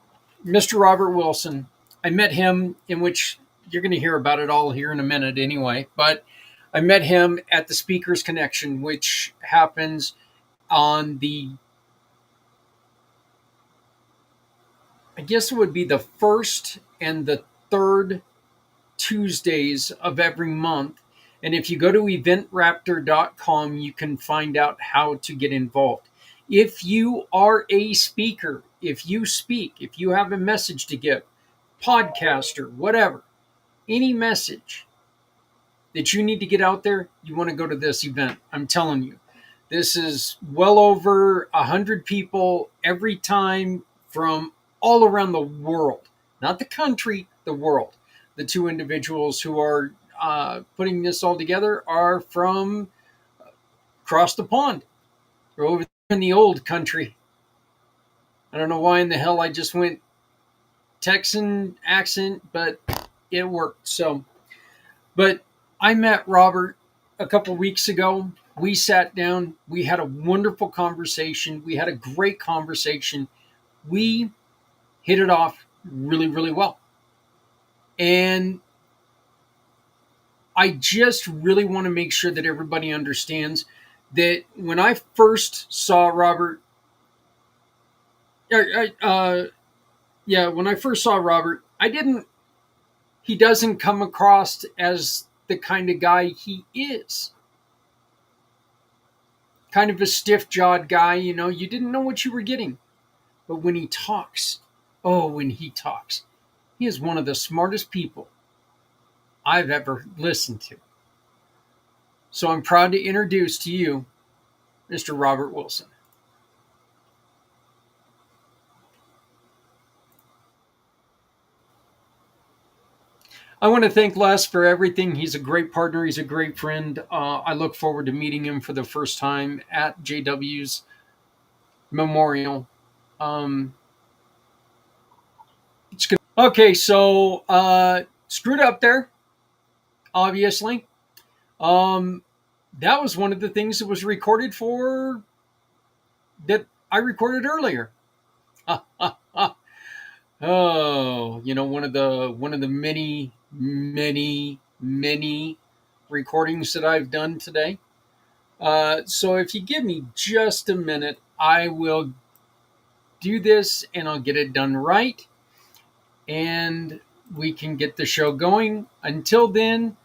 Mr. Robert Wilson, I met him, in which you're going to hear about it all here in a minute anyway, but I met him at the Speakers Connection, which happens on I guess it would be the first and the third Tuesdays of every month. And if you go to eventraptor.com, you can find out how to get involved. If you are a speaker, if you speak, if you have a message to give, podcaster, whatever, any message that you need to get out there, you want to go to this event. I'm telling you, this is well over 100 people every time from all around the world, not the country, the world. The two individuals who are putting this all together are from across the pond. They're over in the old country. I don't know why in the hell I just went Texan accent, but it worked. So, but I met Robert a couple weeks ago. We sat down. We had a wonderful conversation. We had a great conversation. We hit it off really, really well. And I just really want to make sure that everybody understands that when I first saw Robert, when I first saw Robert, he doesn't come across as the kind of guy he is. Kind of a stiff-jawed guy, you know, you didn't know what you were getting. But when he talks, he is one of the smartest people I've ever listened to. So I'm proud to introduce to you Mr. Robert Wilson. I want to thank Les for everything. He's a great partner. He's a great friend. I look forward to meeting him for the first time at JW's memorial. It's good. Okay, so screwed up there, obviously. That was one of the things that was recorded that I recorded earlier. Oh, you know, one of the many recordings that I've done today. So if you give me just a minute, I will do this and I'll get it done right. And we can get the show going. Until then,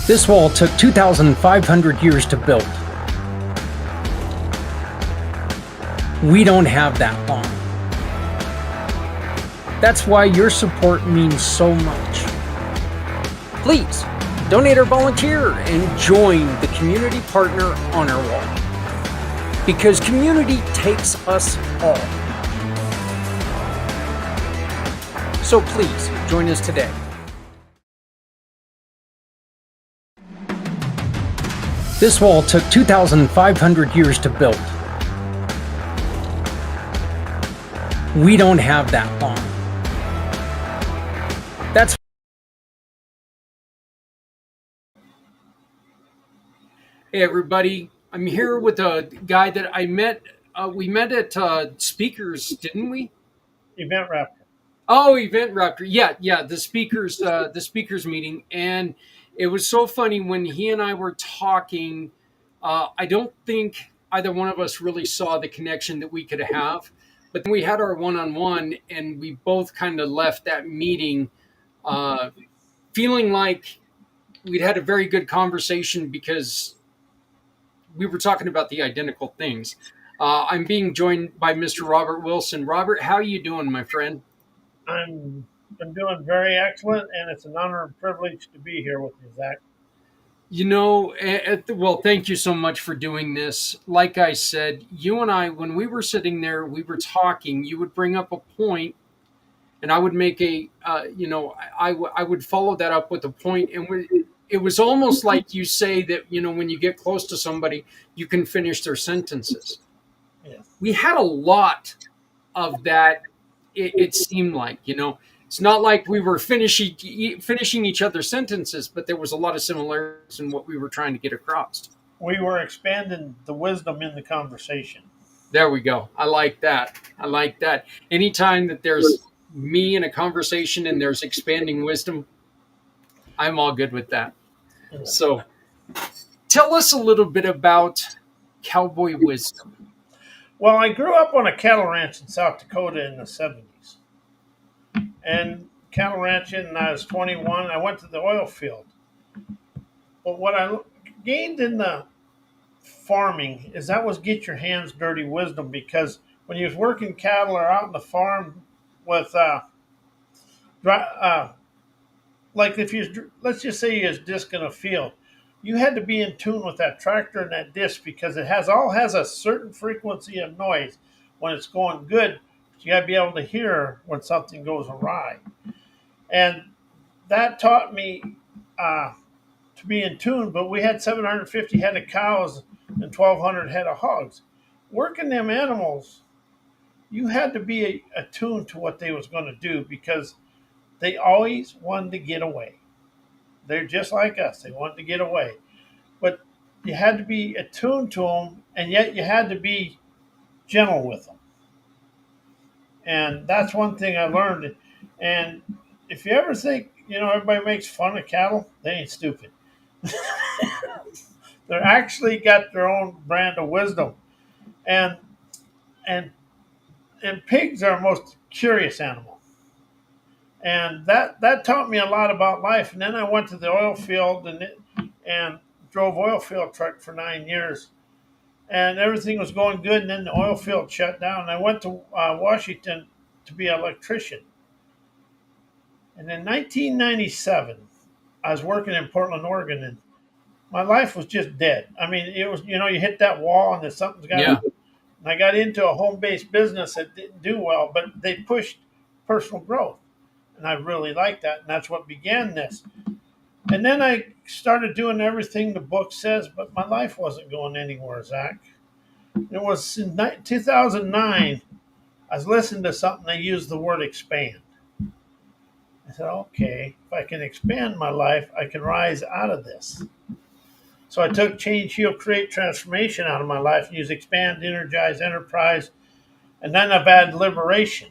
This wall took 2,500 years to build. We don't have that long. That's why your support means so much. Please, donate or volunteer and join the community partner honor wall. Because community takes us all. So please, join us today. This wall took 2,500 years to build. We don't have that long. That's Hey everybody, I'm here with a guy that I met. We met at Speakers, didn't we? Event Raptor. Oh, Event Raptor. Yeah, the speakers meeting, and it was so funny when he and I were talking. I don't think either one of us really saw the connection that we could have, but then we had our one-on-one, and we both kind of left that meeting feeling like we'd had a very good conversation because we were talking about the identical things. I'm being joined by Mr. Robert Wilson. Robert, how are you doing, my friend? I'm doing very excellent, and it's an honor and privilege to be here with you, Zach. You know, well, thank you so much for doing this. Like I said, you and I, when we were sitting there, we were talking, you would bring up a point, and I would make I would follow that up with a point, and it was almost like you say that, when you get close to somebody, you can finish their sentences. Yes. We had a lot of that. It seemed like, it's not like we were finishing each other's sentences, but there was a lot of similarities in what we were trying to get across. We were expanding the wisdom in the conversation. There we go. I like that. Anytime that there's me in a conversation and there's expanding wisdom, I'm all good with that. So tell us a little bit about cowboy wisdom. Well, I grew up on a cattle ranch in South Dakota in the 70s. And cattle ranching, and I was 21. I went to the oil field. But what I gained in the farming is that was get your hands dirty wisdom, because when you was working cattle or out in the farm with, like if you, let's just say you was discing a field, you had to be in tune with that tractor and that disc, because it has a certain frequency of noise when it's going good. But you got to be able to hear when something goes awry, and that taught me to be in tune. But we had 750 head of cows and 1,200 head of hogs. Working them animals, you had to be attuned to what they was going to do, because they always wanted to get away. They're just like us. They wanted to get away. But you had to be attuned to them, and yet you had to be gentle with them. And that's one thing I learned. And if you ever think, everybody makes fun of cattle, they ain't stupid. They're actually got their own brand of wisdom. And pigs are the most curious animal. And that taught me a lot about life. And then I went to the oil field and drove oil field truck for 9 years, and everything was going good. And then the oil field shut down. I went to Washington to be an electrician. And in 1997, I was working in Portland, Oregon, and my life was just dead. I mean, it was, you hit that wall and then something's got to happen. And I got into a home-based business that didn't do well, but they pushed personal growth. And I really liked that, and that's what began this. And then I started doing everything the book says, but my life wasn't going anywhere, Zach. It was in 2009, I was listening to something, they used the word expand. I said, okay, if I can expand my life, I can rise out of this. So I took change, heal, create, transformation out of my life and used expand, energize, enterprise, and then I've added liberation.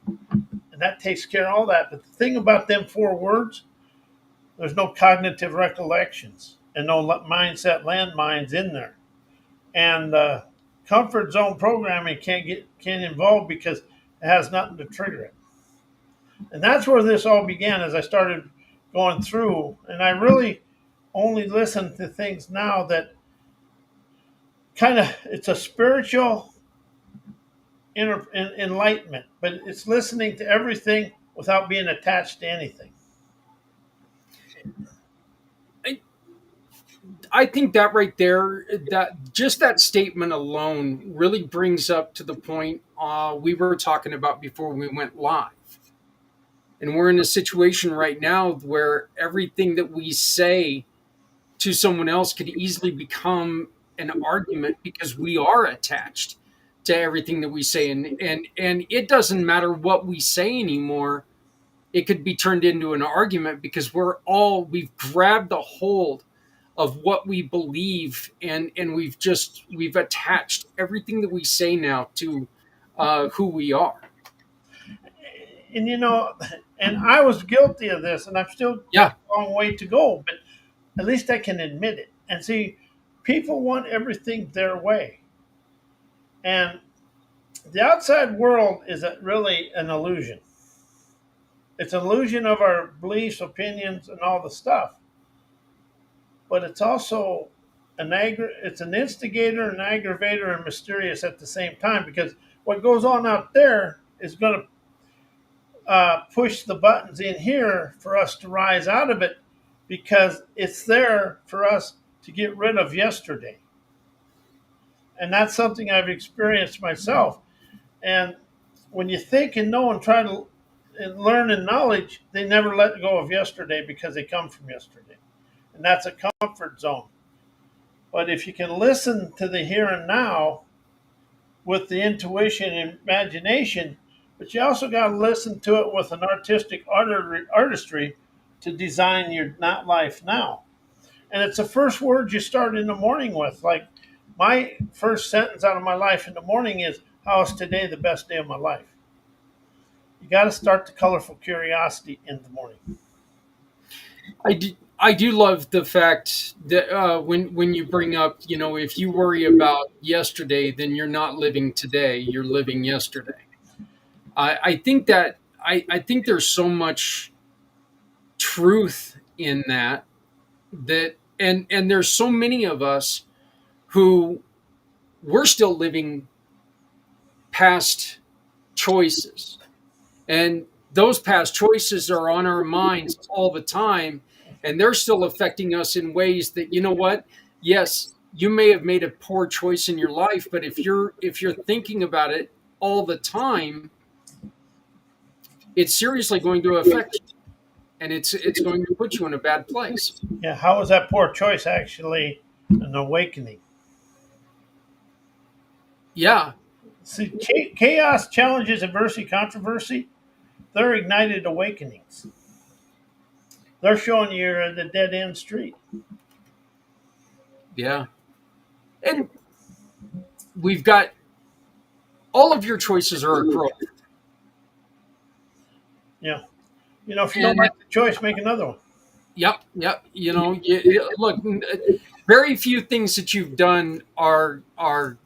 And that takes care of all that. But the thing about them 4 words, there's no cognitive recollections and no mindset landmines in there. And comfort zone programming can't involve, because it has nothing to trigger it. And that's where this all began, as I started going through. And I really only listen to things now that kind of, it's a spiritual enlightenment, but it's listening to everything without being attached to anything. I think that right there, that just that statement alone really brings up to the point we were talking about before we went live. And we're in a situation right now where everything that we say to someone else could easily become an argument because we are attached to everything that we say. And it doesn't matter what we say anymore. It could be turned into an argument because we've grabbed a hold of what we believe, and we've attached everything that we say now to who we are. And and I was guilty of this, and I'm still Yeah. a long way to go, but at least I can admit it. And see, people want everything their way. And the outside world is really an illusion. It's an illusion of our beliefs, opinions, and all the stuff. But it's also it's an instigator, an aggravator, and mysterious at the same time, because what goes on out there is going to push the buttons in here for us to rise out of it, because it's there for us to get rid of yesterday. And that's something I've experienced myself. And when you think and know and try to learn and knowledge, they never let go of yesterday because they come from yesterday. And that's a comfort zone. But if you can listen to the here and now with the intuition and imagination, but you also got to listen to it with an artistic artistry to design your not life now. And it's the first words you start in the morning with. Like, my first sentence out of my life in the morning is, how is today the best day of my life? You got to start the colorful curiosity in the morning. I do love the fact that when you bring up, if you worry about yesterday, then you're not living today, you're living yesterday. I think that I think there's so much truth in that and there's so many of us who we're still living past choices, and those past choices are on our minds all the time, and they're still affecting us in ways that, you know what, yes, you may have made a poor choice in your life, but if you're thinking about it all the time, it's seriously going to affect you, and it's going to put you in a bad place. Yeah, how is that poor choice actually an awakening? Yeah. See, chaos, challenges, adversity, controversy, they're ignited awakenings. They're showing you're at the dead end street. Yeah. And we've got all of your choices are a growth. Yeah. If you don't like the choice, make another one. Yep. Look, very few things that you've done are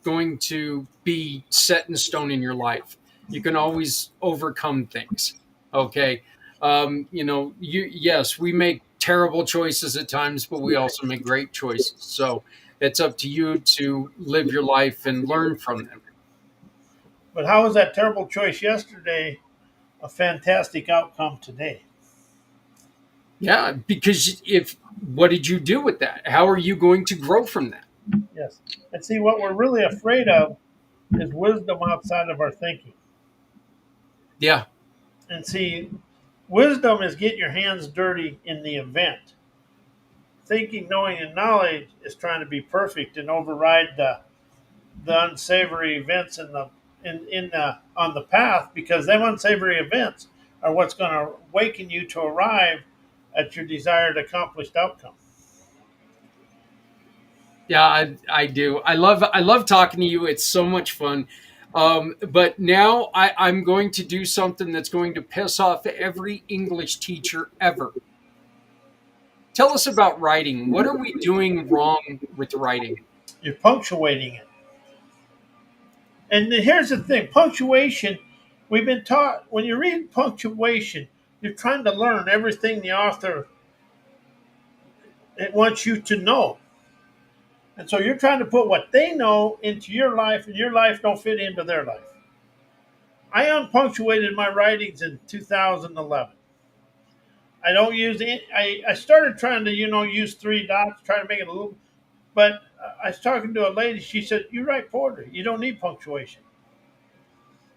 going to be set in stone in your life. You can always overcome things. Okay. Yes, we make terrible choices at times, but we also make great choices. So it's up to you to live your life and learn from them. But how was that terrible choice yesterday a fantastic outcome today? Yeah, because what did you do with that? How are you going to grow from that? Yes. And see, what we're really afraid of is wisdom outside of our thinking. Yeah. And see, wisdom is get your hands dirty in the event. Thinking, knowing, and knowledge is trying to be perfect and override the unsavory events on the path, because them unsavory events are what's going to awaken you to arrive at your desired accomplished outcome. Yeah, I do. I love talking to you. It's so much fun. But now I'm going to do something that's going to piss off every English teacher ever. Tell us about writing. What are we doing wrong with writing? You're punctuating it. And here's the thing, punctuation, we've been taught, when you read punctuation, you're trying to learn everything the author It wants you to know. And so you're trying to put what they know into your life, and your life don't fit into their life. I unpunctuated my writings in 2011. I don't use it. I started trying to, use three dots, try to make it a little, but I was talking to a lady. She said, "You write poetry. You don't need punctuation."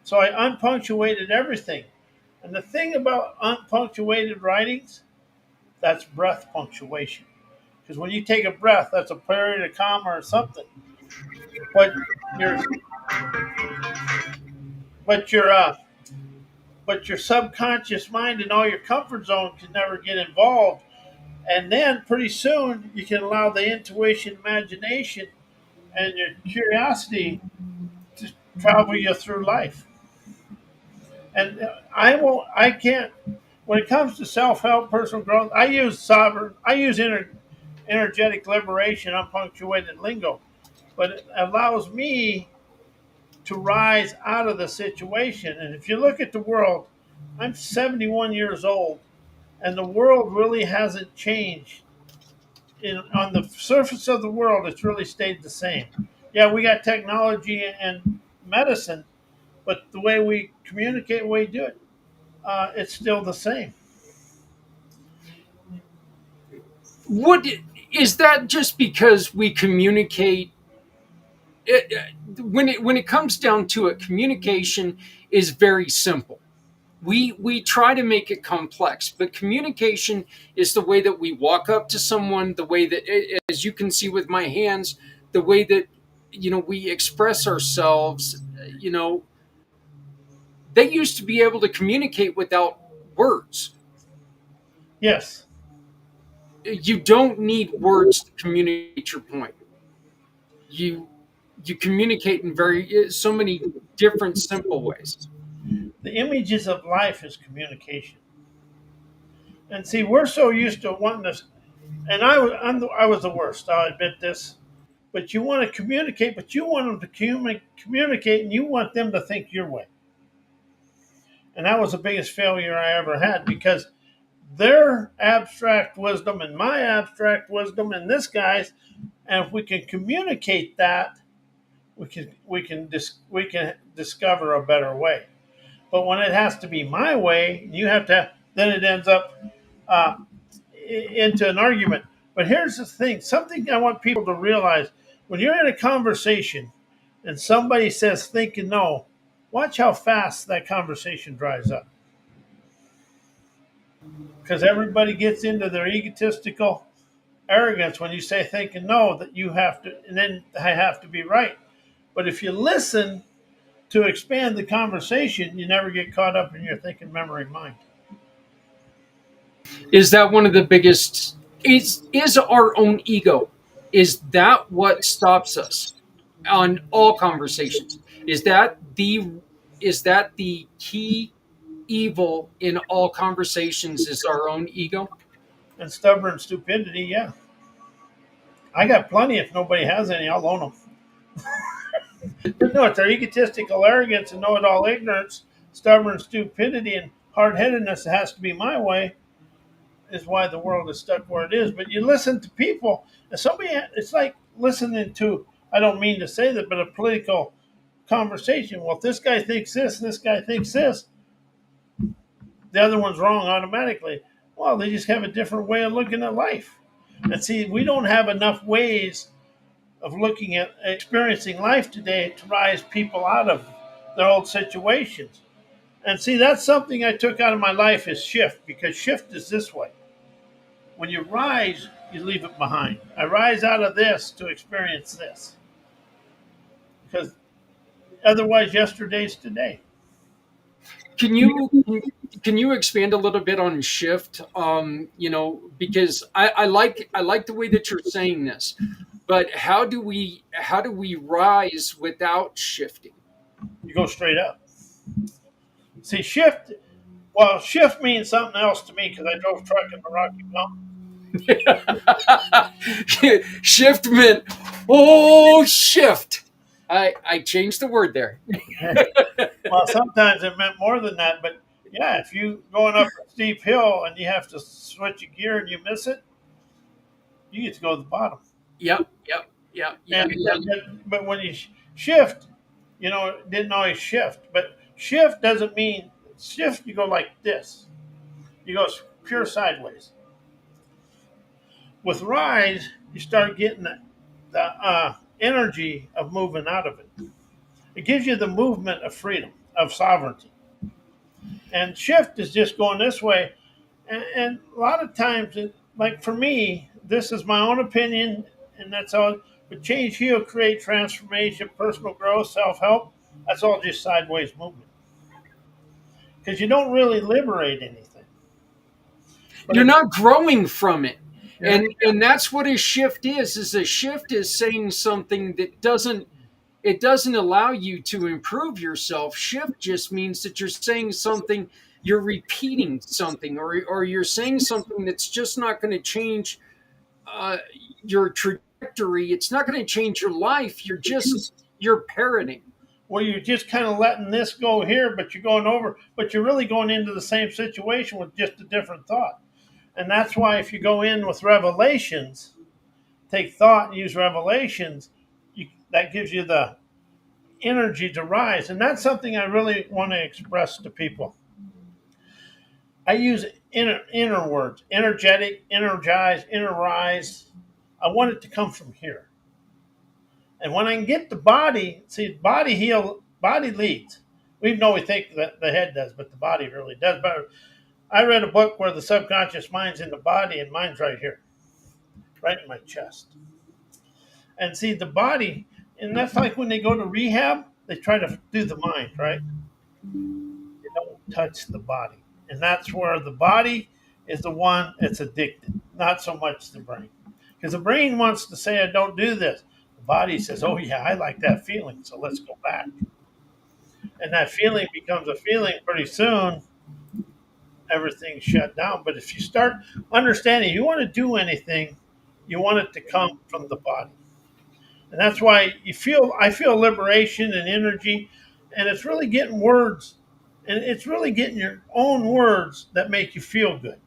So I unpunctuated everything. And the thing about unpunctuated writings, that's breath punctuation. Because when you take a breath, that's a period, a comma, or something. But your but your but your subconscious mind and all your comfort zone can never get involved. And then pretty soon you can allow the intuition, imagination, and your curiosity to travel you through life. And I can't, when it comes to self-help, personal growth, I use energetic liberation, unpunctuated lingo, but it allows me to rise out of the situation. And if you look at the world, I'm 71 years old, and the world really hasn't changed. On the surface of the world, it's really stayed the same. Yeah, we got technology and medicine, but the way we communicate, the way we do it, it's still the same. What is that? Just because we communicate? When it comes down to it, communication is very simple. We try to make it complex, but communication is the way that we walk up to someone, the way that, as you can see with my hands, the way that we express ourselves. They used to be able to communicate without words. Yes. You don't need words to communicate your point. You communicate in so many different simple ways. The images of life is communication. And see, we're so used to wanting to, and I was the worst. I'll admit this. But you want to communicate, but you want them to communicate, and you want them to think your way. And that was the biggest failure I ever had, because their abstract wisdom and my abstract wisdom and this guy's, and if we can communicate that, we can discover a better way. But when it has to be my way, you have to. Then it ends up uh, into an argument. But here's the thing: something I want people to realize: when you're in a conversation and somebody says "think and know," watch how fast that conversation dries up. Because everybody gets into their egotistical arrogance when you say "think and know" that you have to, and then I have to be right. But if you listen to expand the conversation, you never get caught up in your thinking, memory, mind. Is that one of the biggest? Is our own ego? Is that what stops us on all conversations? Is that the key evil in all conversations? Is our own ego? And stubborn stupidity, yeah. I got plenty. If nobody has any, I'll loan them. No, it's our egotistical arrogance and know-it-all ignorance, stubborn stupidity, and hard-headedness that has to be my way is why the world is stuck where it is. But you listen to people, and it's like listening to, I don't mean to say that, but a political conversation. Well, if this guy thinks this and this guy thinks this, the other one's wrong automatically. Well, they just have a different way of looking at life. And see, we don't have enough ways of looking at experiencing life today to rise people out of their old situations. And see, that's something I took out of my life is shift, because shift is this way. When you rise, you leave it behind. I rise out of this to experience this. Because otherwise, yesterday's today. Can you expand a little bit on shift? Because I like the way that you're saying this, but how do we rise without shifting? You go straight up. See, shift means something else to me because I drove truck in the Rocky Mountain. Shift meant shift. I changed the word there. Well, sometimes it meant more than that, but yeah, if you going up a steep hill and you have to switch a gear and you miss it, you get to go to the bottom. Yep. And but when you shift, you know, it didn't always shift. But shift doesn't mean shift. You go like this. You go pure sideways. With rise, you start getting the energy of moving out of it. It gives you the movement of freedom, of sovereignty. And shift is just going this way. And a lot of times, like for me, this is my own opinion, and that's all. But change, heal, create, transformation, personal growth, self help, that's all just sideways movement. Because you don't really liberate anything. But You're not growing from it. Yeah. And that's what a shift is a shift is saying something that doesn't allow you to improve yourself. Shift just means that you're saying something, you're repeating something, or you're saying something that's just not going to change your trajectory. It's not going to change your life. You're parroting. Well, you're just kind of letting this go here, but you're going over, but you're really going into the same situation with just a different thought. And that's why if you go in with revelations, take thought and use revelations, that gives you the energy to rise. And that's something I really want to express to people. I use inner words, energetic, energize, inner rise. I want it to come from here. And when I can get the body, see, body leads. We think that the head does, but the body really does. But I read a book where the subconscious mind's in the body and mine's right here, right in my chest. And see, the body, and that's like when they go to rehab, they try to do the mind, right? They don't touch the body. And that's where the body is the one that's addicted, not so much the brain. Because the brain wants to say, I don't do this. The body says, oh, yeah, I like that feeling, so let's go back. And that feeling becomes a feeling pretty soon. Everything's shut down. But if you start understanding you want to do anything, you want it to come from the body. And that's why I feel liberation and energy, and it's really getting words, and it's really getting your own words that make you feel good.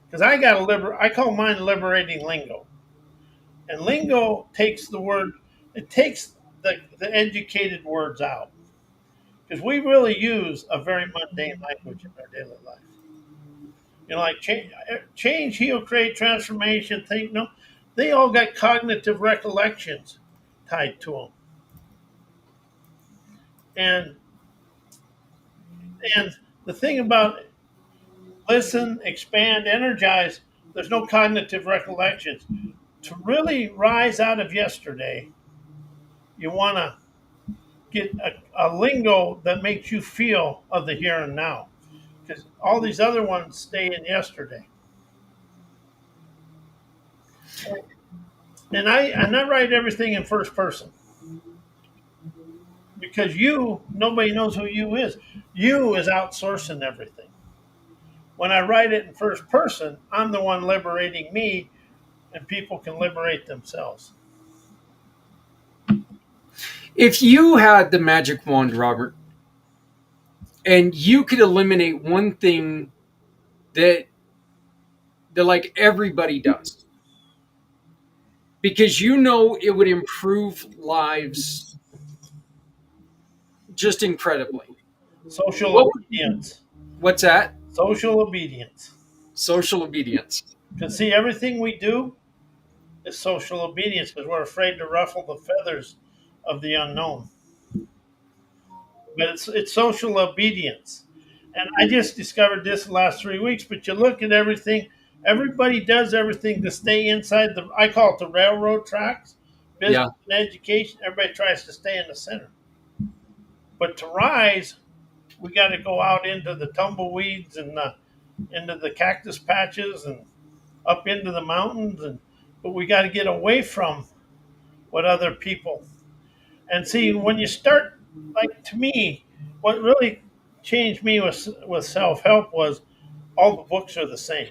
Because I call mine liberating lingo. And lingo takes it takes the educated words out. Because we really use a very mundane language in our daily life. You know, like change, heal, create, transformation, think, no, they all got cognitive recollections tied to them. And the thing about listen, expand, energize, there's no cognitive recollections. To really rise out of yesterday, you want to get a lingo that makes you feel of the here and now. Because all these other ones stay in yesterday. And I write everything in first person. Because nobody knows who you is. You is outsourcing everything. When I write it in first person, I'm the one liberating me, and people can liberate themselves. If you had the magic wand, Robert, and you could eliminate one thing that like everybody does, because you know it would improve lives just incredibly. Social obedience. What's that? Social obedience. Social obedience. Because see, everything we do is social obedience because we're afraid to ruffle the feathers of the unknown. But it's social obedience. And I just discovered this the last 3 weeks, but you look at everything, everybody does everything to stay inside I call it the railroad tracks, business and education, everybody tries to stay in the center. But to rise, we got to go out into the tumbleweeds and into the cactus patches and up into the mountains, but we got to get away from what other people. And see, when you start, like to me, what really changed me with self-help was all the books are the same.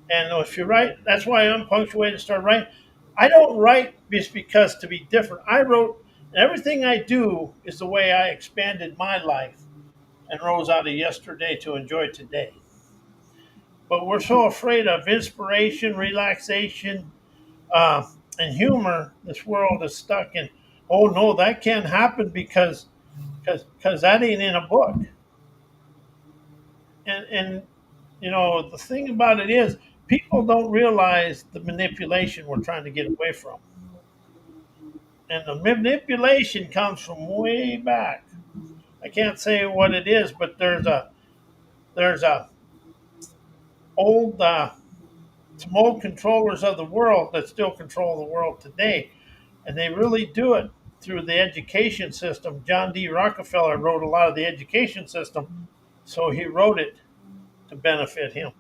And if you write, that's why I'm punctuated to start writing. I don't write just because to be different. I wrote, everything I do is the way I expanded my life and rose out of yesterday to enjoy today. But we're so afraid of inspiration, relaxation, and humor. This world is stuck in, oh no, that can't happen because that ain't in a book. And you know, the thing about it is, people don't realize the manipulation we're trying to get away from. And the manipulation comes from way back. I can't say what it is, but there's a old some old controllers of the world that still control the world today, and they really do it through the education system. John D. Rockefeller wrote a lot of the education system, so he wrote it to benefit him.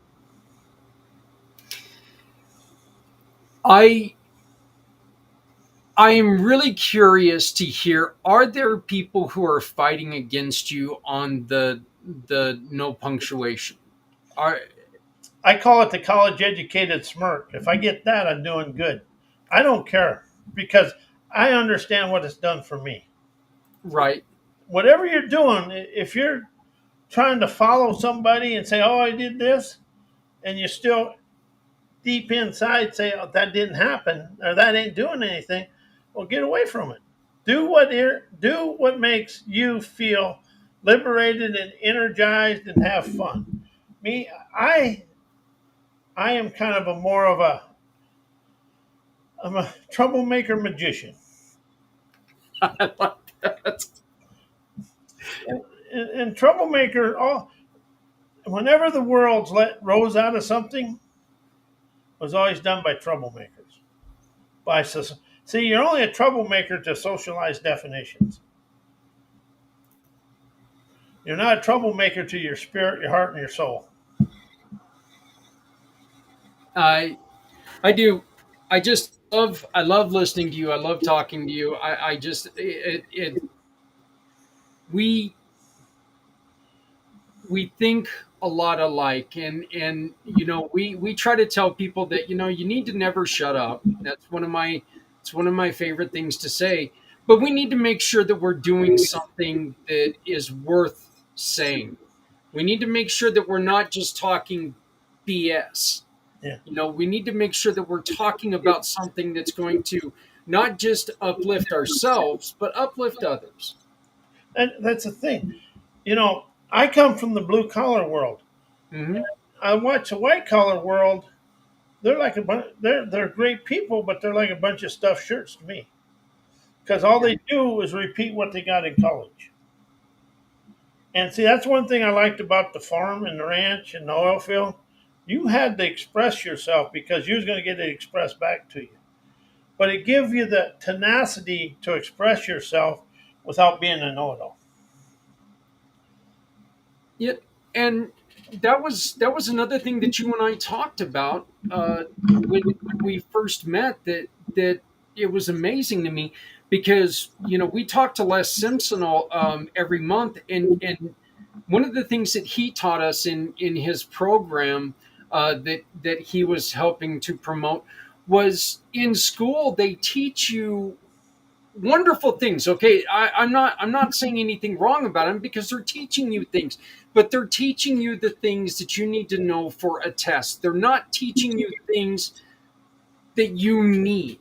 I am really curious to hear, are there people who are fighting against you on the no punctuation? I call it the college educated smirk. If I get that, I'm doing good. I don't care because I understand what it's done for me. Right. Whatever you're doing, if you're trying to follow somebody and say, "Oh, I did this," and you still deep inside say, "Oh, that didn't happen," or "That ain't doing anything," well, get away from it. Do what makes you feel liberated and energized and have fun. Me, I am kind of a more of a I'm a troublemaker magician. I like that. And troublemaker, whenever the world's let rose out of something, was always done by troublemakers. See, you're only a troublemaker to socialized definitions. You're not a troublemaker to your spirit, your heart, and your soul. I do. I love listening to you. I love talking to you. I just we we think a lot alike, and you know, we try to tell people that, you know, you need to never shut up. That's one of my it's one of my favorite things to say. But we need to make sure that we're doing something that is worth saying. We need to make sure that we're not just talking BS. Yeah. You know, we need to make sure that we're talking about something that's going to not just uplift ourselves, but uplift others. And that's the thing. You know, I come from the blue collar world. Hmm. I watch the white collar world. They're like they're great people, but they're like a bunch of stuffed shirts to me. Because all they do is repeat what they got in college. And see, that's one thing I liked about the farm and the ranch and the oil field. You had to express yourself because you was going to get it expressed back to you. But it gives you the tenacity to express yourself without being a know-it-all. Yeah, and that was another thing that you and I talked about when we first met. That it was amazing to me because, you know, we talked to Les Simpson every month, and one of the things that he taught us in his program that he was helping to promote was, in school they teach you wonderful things. Okay, I'm not saying anything wrong about them because they're teaching you things, but they're teaching you the things that you need to know for a test. They're not teaching you things that you need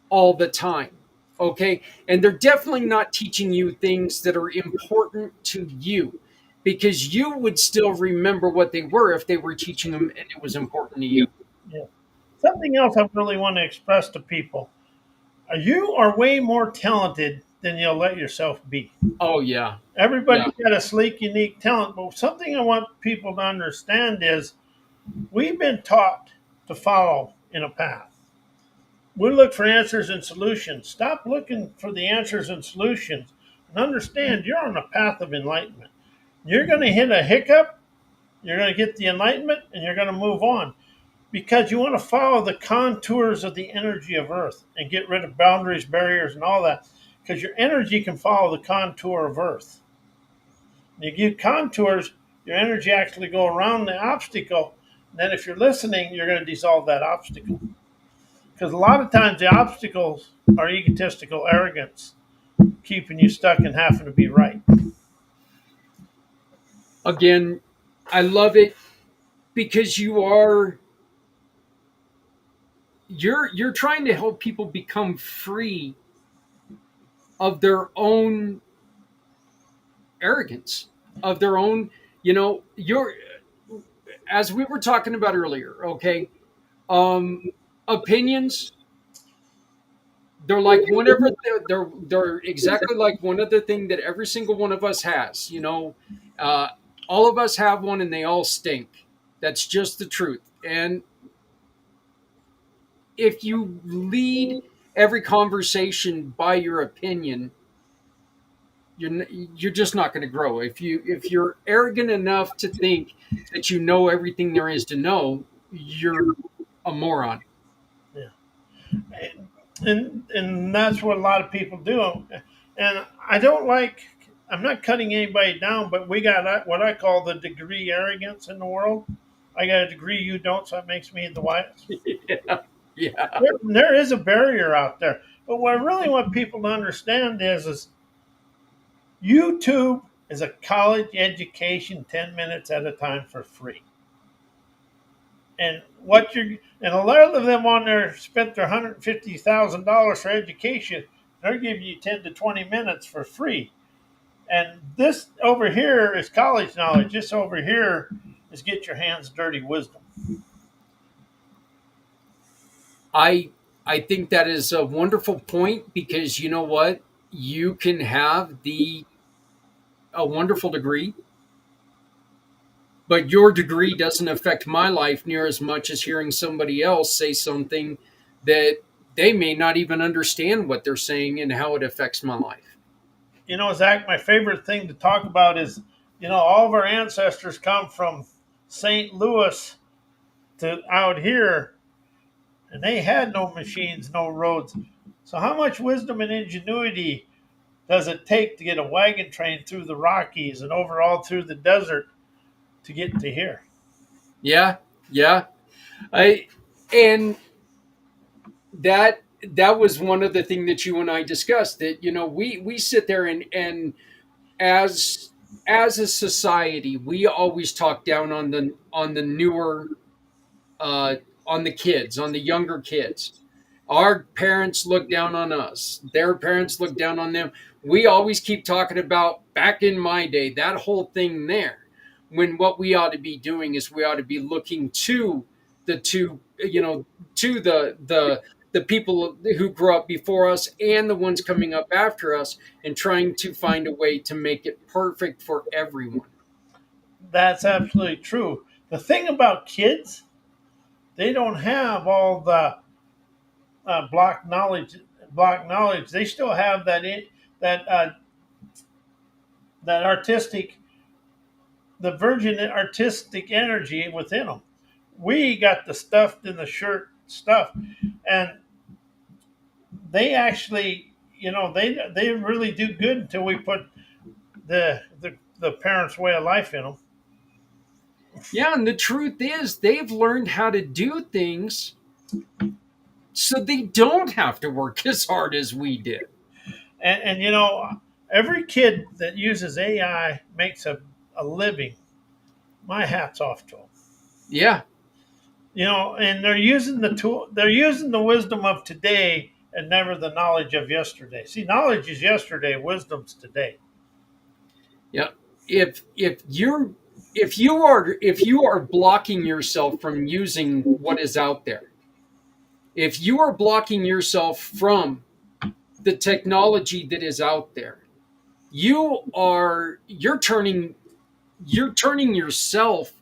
all the time. Okay, and they're definitely not teaching you things that are important to you, because you would still remember what they were if they were teaching them and it was important to you. Yeah. Something else I really want to express to people. You are way more talented than you'll let yourself be. Oh yeah. Everybody's got a sleek, unique talent, but something I want people to understand is we've been taught to follow in a path. We look for answers and solutions. Stop looking for the answers and solutions and understand you're on a path of enlightenment. You're going to hit a hiccup, you're going to get the enlightenment, and you're going to move on because you want to follow the contours of the energy of Earth and get rid of boundaries, barriers, and all that, because your energy can follow the contour of Earth. You give contours, your energy actually go around the obstacle. And then if you're listening, you're going to dissolve that obstacle. Because a lot of times the obstacles are egotistical arrogance, keeping you stuck and having to be right. Again, I love it. because you're trying to help people become free of their own arrogance, of their own, you're, as we were talking about earlier, okay, opinions, they're like whenever they're exactly like one other thing that every single one of us has, uh, all of us have one and they all stink. That's just the truth. And if you lead every conversation by your opinion, you're just not going to grow. If you're arrogant enough to think that you know everything there is to know, you're a moron. And that's what a lot of people do. And I don't like. I'm not cutting anybody down, but we got what I call the degree arrogance in the world. I got a degree, you don't, so that makes me the whitest. Yeah, yeah. There is a barrier out there, but what I really want people to understand is YouTube is a college education, 10 minutes at a time for free. And and a lot of them on there spent their $150,000 for education. They're giving you 10 to 20 minutes for free. And this over here is college knowledge. This over here is get your hands dirty wisdom. I think that is a wonderful point, because you know what? You can have a wonderful degree, but your degree doesn't affect my life near as much as hearing somebody else say something that they may not even understand what they're saying and how it affects my life. Zach, my favorite thing to talk about is, all of our ancestors come from St. Louis to out here, and they had no machines, no roads. So how much wisdom and ingenuity does it take to get a wagon train through the Rockies and over all through the desert to get to here? Yeah, yeah. I and that was one of the things that you and I discussed, that we sit there and as a society, we always talk down on the newer, on the kids, on the younger kids. Our parents look down on us. Their parents look down on them. We always keep talking about back in my day, that whole thing there. When what we ought to be doing is we ought to be looking to to the people who grew up before us and the ones coming up after us, and trying to find a way to make it perfect for everyone. That's absolutely true. The thing about kids, they don't have all the block knowledge. They still have that that artistic, the virgin artistic energy within them. We got the stuffed in the shirt stuff, and they actually, they really do good until we put the parents' way of life in them. Yeah, and the truth is, they've learned how to do things so they don't have to work as hard as we did. And every kid that uses AI makes a living. My hat's off to them. Yeah, And they're using the tool. They're using the wisdom of today and never the knowledge of yesterday. See, knowledge is yesterday, wisdom's today. yeah. If you are blocking yourself from using what is out there, if you are blocking yourself from the technology that is out there, you're turning yourself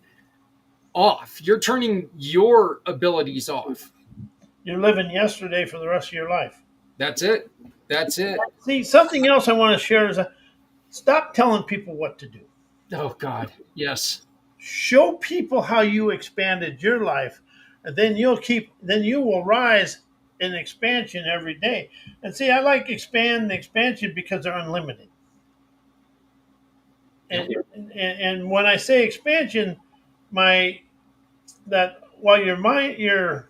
off. You're turning your abilities off. You're living yesterday for the rest of your life. That's it. That's it. See, something else I want to share is stop telling people what to do. Oh God, yes. Show people how you expanded your life, and then you will rise in expansion every day. And see, I like expansion because they're unlimited. And when I say expansion, while your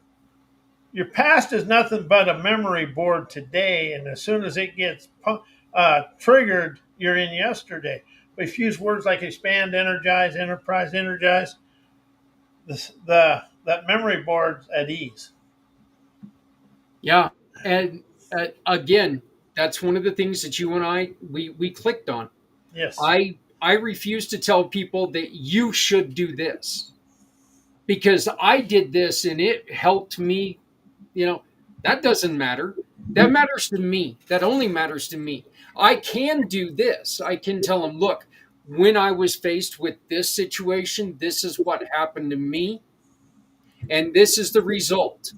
past is nothing but a memory board today, and as soon as it gets triggered, you're in yesterday. But if you use words like expand, energize, enterprise, energize, that memory board's at ease. Yeah. And again, that's one of the things that you and we clicked on. Yes. I refuse to tell people that you should do this because I did this and it helped me. That doesn't matter. That matters to me. That only matters to me. I can do this. I can tell them, look, when I was faced with this situation, this is what happened to me, and this is the result.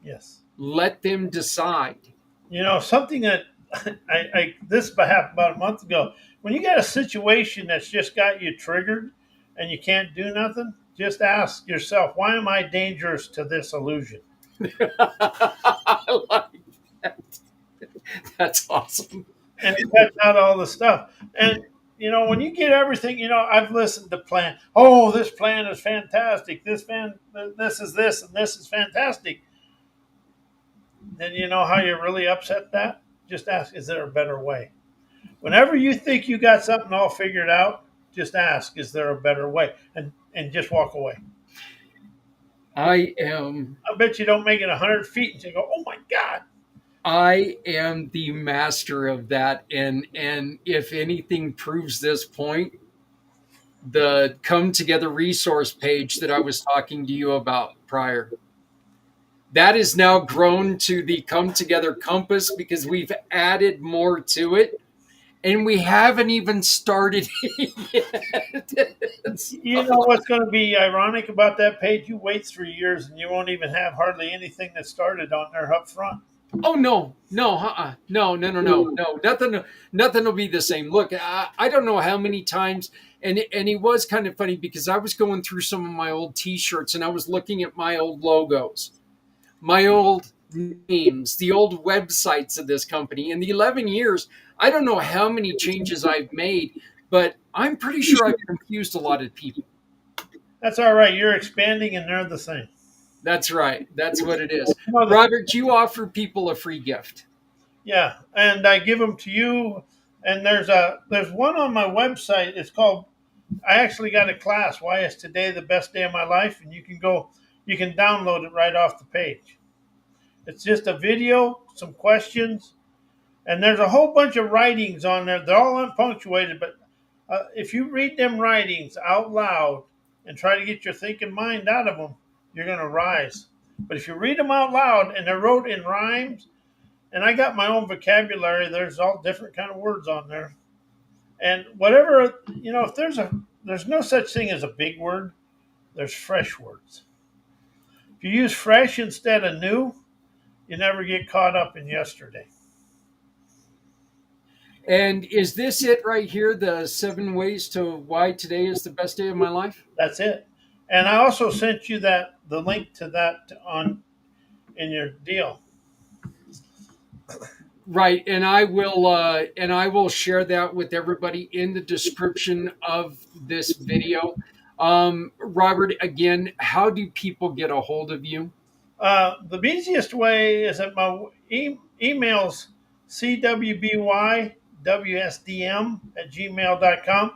Yes. Let them decide. Something that this happened about a month ago. When you got a situation that's just got you triggered and you can't do nothing, just ask yourself, why am I dangerous to this illusion? I like that. That's awesome. And it cuts out all the stuff. And when you get everything, I've listened to plan. Oh, this plan is fantastic. This is this, and this is fantastic. Then you know how you really upset that? Just ask, is there a better way? Whenever you think you got something all figured out, just ask, is there a better way? And just walk away. I bet you don't make it 100 feet and you go, oh my God. I am the master of that. And if anything proves this point, the Come Together resource page that I was talking to you about prior, that is now grown to the Come Together Compass because we've added more to it. And we haven't even started yet. You know what's going to be ironic about that page? You wait 3 years and you won't even have hardly anything that started on there up front. Oh no, nothing will be the same. Look, I don't know how many times, and it was kind of funny because I was going through some of my old T-shirts and I was looking at my old logos, my old names, the old websites of this company. In the 11 years, I don't know how many changes I've made, but I'm pretty sure I've confused a lot of people. That's all right. You're expanding and they're the same. That's right. That's what it is. Robert, you offer people a free gift. Yeah, and I give them to you. And there's one on my website. It's called, I actually got a class, Why is Today the Best Day of My Life? And you can download it right off the page. It's just a video, some questions, and there's a whole bunch of writings on there. They're all unpunctuated, but if you read them writings out loud and try to get your thinking mind out of them, you're going to rise. But if you read them out loud and they're wrote in rhymes, and I got my own vocabulary, there's all different kind of words on there. And whatever, if there's no such thing as a big word, there's fresh words. If you use fresh instead of new, you never get caught up in yesterday. And is this it right here, the 7 ways to why today is the best day of my life? That's it. And I also sent you the link to that in your deal. Right, and I will share that with everybody in the description of this video. Robert, again, how do people get a hold of you? The easiest way is at my emails, cwbywsdm@gmail.com.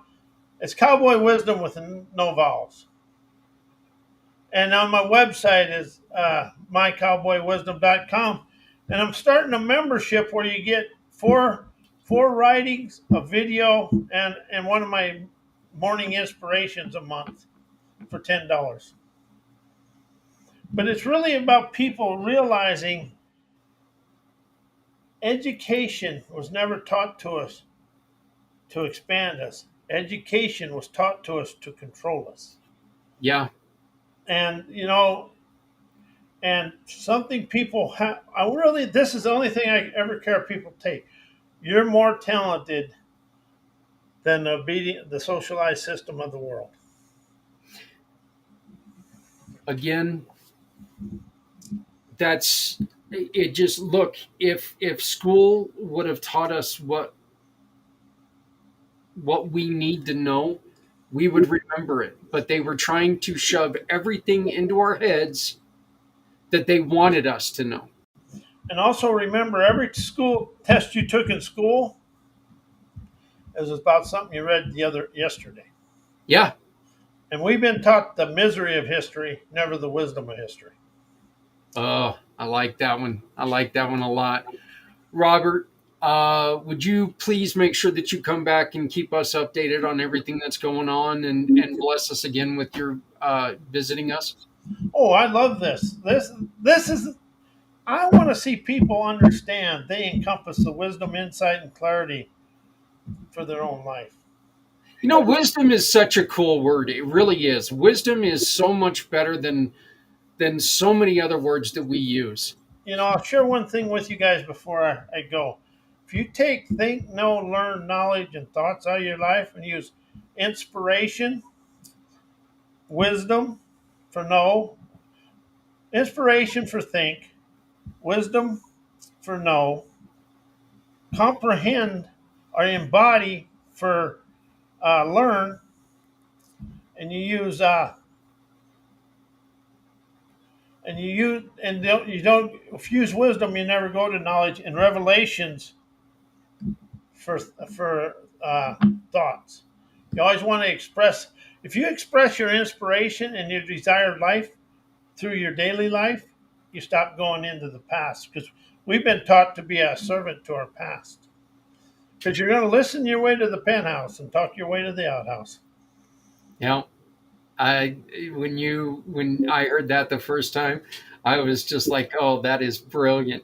It's Cowboy Wisdom with no vowels. And on my website is mycowboywisdom.com. And I'm starting a membership where you get four writings, a video, and one of my morning inspirations a month for $10. But it's really about people realizing education was never taught to us to expand us. Education was taught to us to control us. Yeah. And, and something people have, this is the only thing I ever care people take. You're more talented than the socialized system of the world. Again, that's it. Just look, if school would have taught us what we need to know, we would remember it. But they were trying to shove everything into our heads that they wanted us to know. And also remember, every school test you took in school is about something you read yesterday. Yeah. And we've been taught the misery of history, never the wisdom of history. Oh, I like that one. I like that one a lot. Robert, would you please make sure that you come back and keep us updated on everything that's going on, and bless us again with your visiting us? Oh, I love this. This is. I want to see people understand they encompass the wisdom, insight, and clarity for their own life. You know, wisdom is such a cool word. It really is. Wisdom is so much better than so many other words that we use. You know, I'll share one thing with you guys before I go. If you take think, know, learn, knowledge, and thoughts out of your life and use inspiration, wisdom for know, inspiration for think, wisdom for know, comprehend or embody for learn, and you don't if you use wisdom, you never go to knowledge, and revelations for thoughts. You always want to express. If you express your inspiration and your desired life through your daily life, you stop going into the past, because we've been taught to be a servant to our past. Because you're going to listen your way to the penthouse and talk your way to the outhouse. You know, when I heard that the first time, I was just like, "Oh, that is brilliant!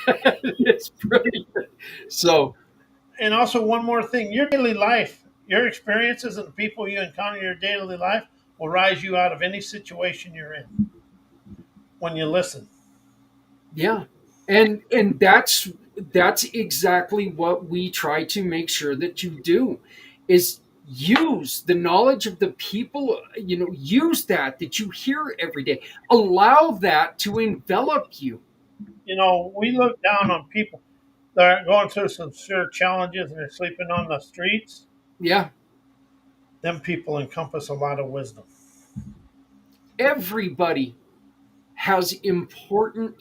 It's brilliant." So, And also, one more thing: your daily life, your experiences, and the people you encounter in your daily life will rise you out of any situation you're in when you listen. yeah, and that's exactly what we try to make sure that you do, is use the knowledge of the people. You know, use that you hear every day. Allow that to envelop you. You know, we look down on people that are going through some severe challenges and they're sleeping on the streets. Yeah, Them people encompass a lot of wisdom. everybody has important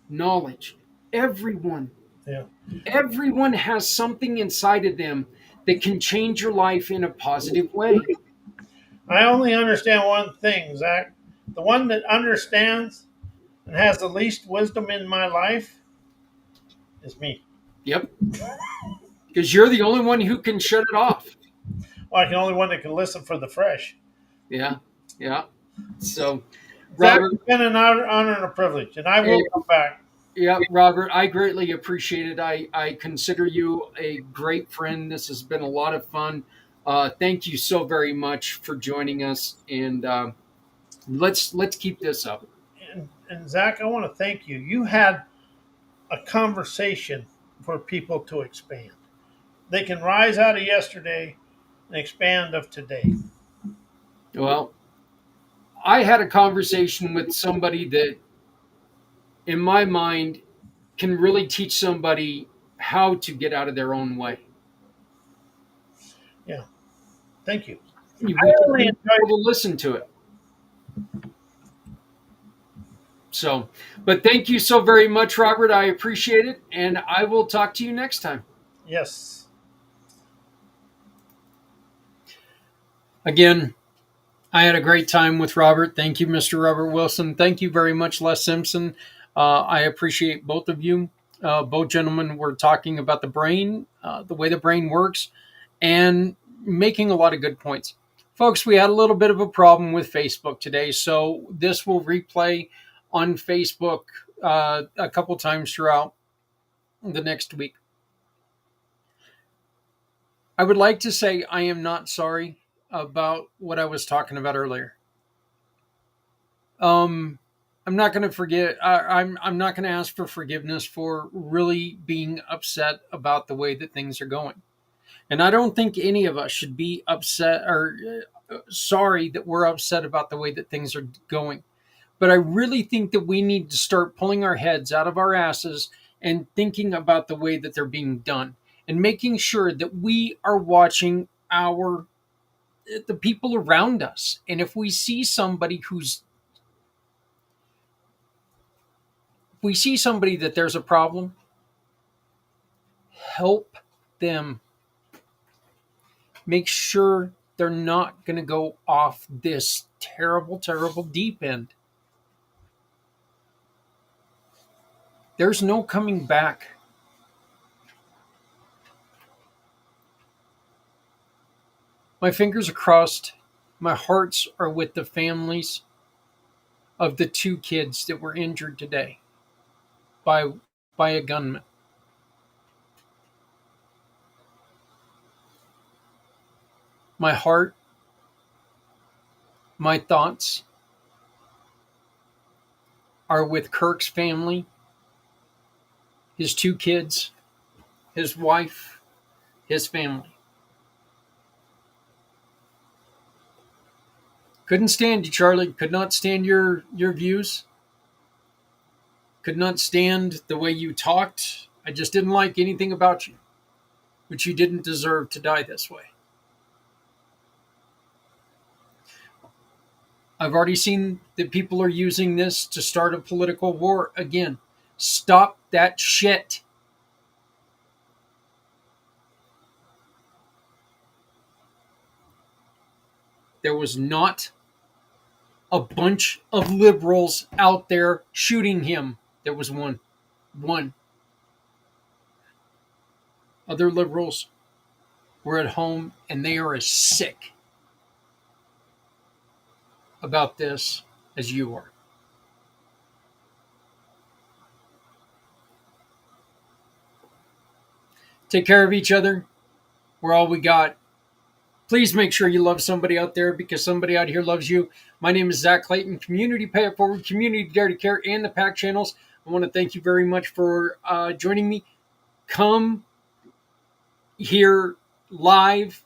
knowledge. Everyone. Yeah. Everyone has something inside of them that can change your life in a positive way. I only understand one thing, Zach. The one that understands and has the least wisdom in my life is me. Yep. Because you're the only one who can shut it off. Well, I'm the only one that can listen for the fresh. Yeah. Yeah. So, Zach, Robert, it's been an honor and a privilege, and I will come back. yeah, Robert, I greatly appreciate it. I consider you a great friend. This has been a lot of fun. Thank you so very much for joining us, and let's keep this up. And Zach, I want to thank you. You had a conversation for people to expand. They can rise out of yesterday and expand of today. Well, I had a conversation with somebody that, in my mind, can really teach somebody how to get out of their own way. Yeah. Thank you. We I can really be enjoyed able to listen to it. So, but thank you so very much, Robert. I appreciate it, and I will talk to you next time. Yes. Again, I had a great time with Robert. Thank you, Mr. Robert Wilson. Thank you very much, Les Simpson. I appreciate both of you. Both gentlemen were talking about the brain, the way the brain works, and making a lot of good points. Folks, we had a little bit of a problem with Facebook today, so this will replay on Facebook a couple times throughout the next week. I would like to say I am not sorry about what I was talking about earlier. I'm not going to forget. I'm not going to ask for forgiveness for really being upset about the way that things are going, and I don't think any of us should be upset or sorry that we're upset about the way that things are going. But I really think that we need to start pulling our heads out of our asses and thinking about the way that they're being done, and making sure that we are watching the people around us. And if we see somebody that there's a problem, help them. Make sure they're not going to go off this terrible, terrible deep end. There's no coming back. My fingers are crossed. My hearts are with the families of the 2 kids that were injured today by a gunman. My heart, my thoughts are with Kirk's family, his 2 kids, his wife, his family. Couldn't stand you, Charlie. Could not stand your views. Could not stand the way you talked. I just didn't like anything about you. But you didn't deserve to die this way. I've already seen that people are using this to start a political war again. Stop that shit. There was not a bunch of liberals out there shooting him. There was one. Other liberals were at home and they are as sick about this as you are. Take care of each other. We're all we got. Please make sure you love somebody out there because somebody out here loves you. My name is Zach Clayton, Community Pay It Forward, Community Dare to Care, and the pACT channels. I want to thank you very much for joining me. Come here live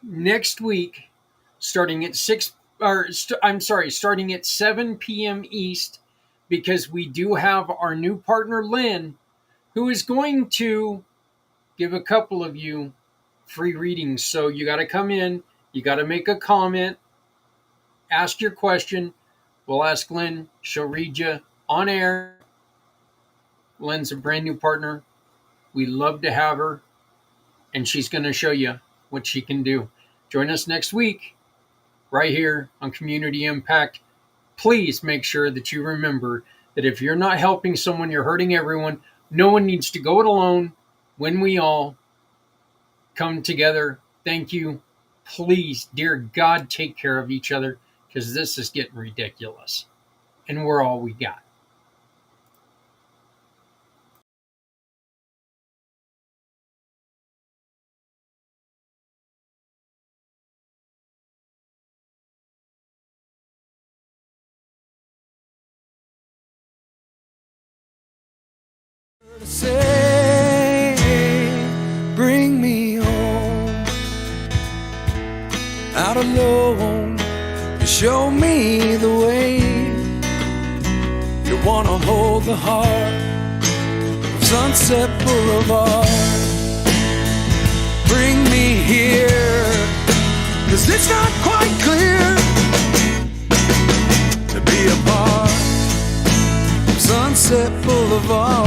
next week, starting at 7 p.m. East, because we do have our new partner, Lynn, who is going to give a couple of you free readings. So you got to come in, you got to make a comment, ask your question. We'll ask Lynn. She'll read you on air. Lynn's a brand new partner. We love to have her, and she's going to show you what she can do. Join us next week right here on Community IMpACT. Please make sure that you remember that if you're not helping someone, you're hurting everyone. No one needs to go it alone when we all come together. Thank you. Please, dear God, take care of each other because this is getting ridiculous. And we're all we got. Say, bring me home, out alone, you show me the way. You wanna hold the heart of Sunset Boulevard. Bring me here, 'cause it's not quite clear to be a part of Sunset Boulevard.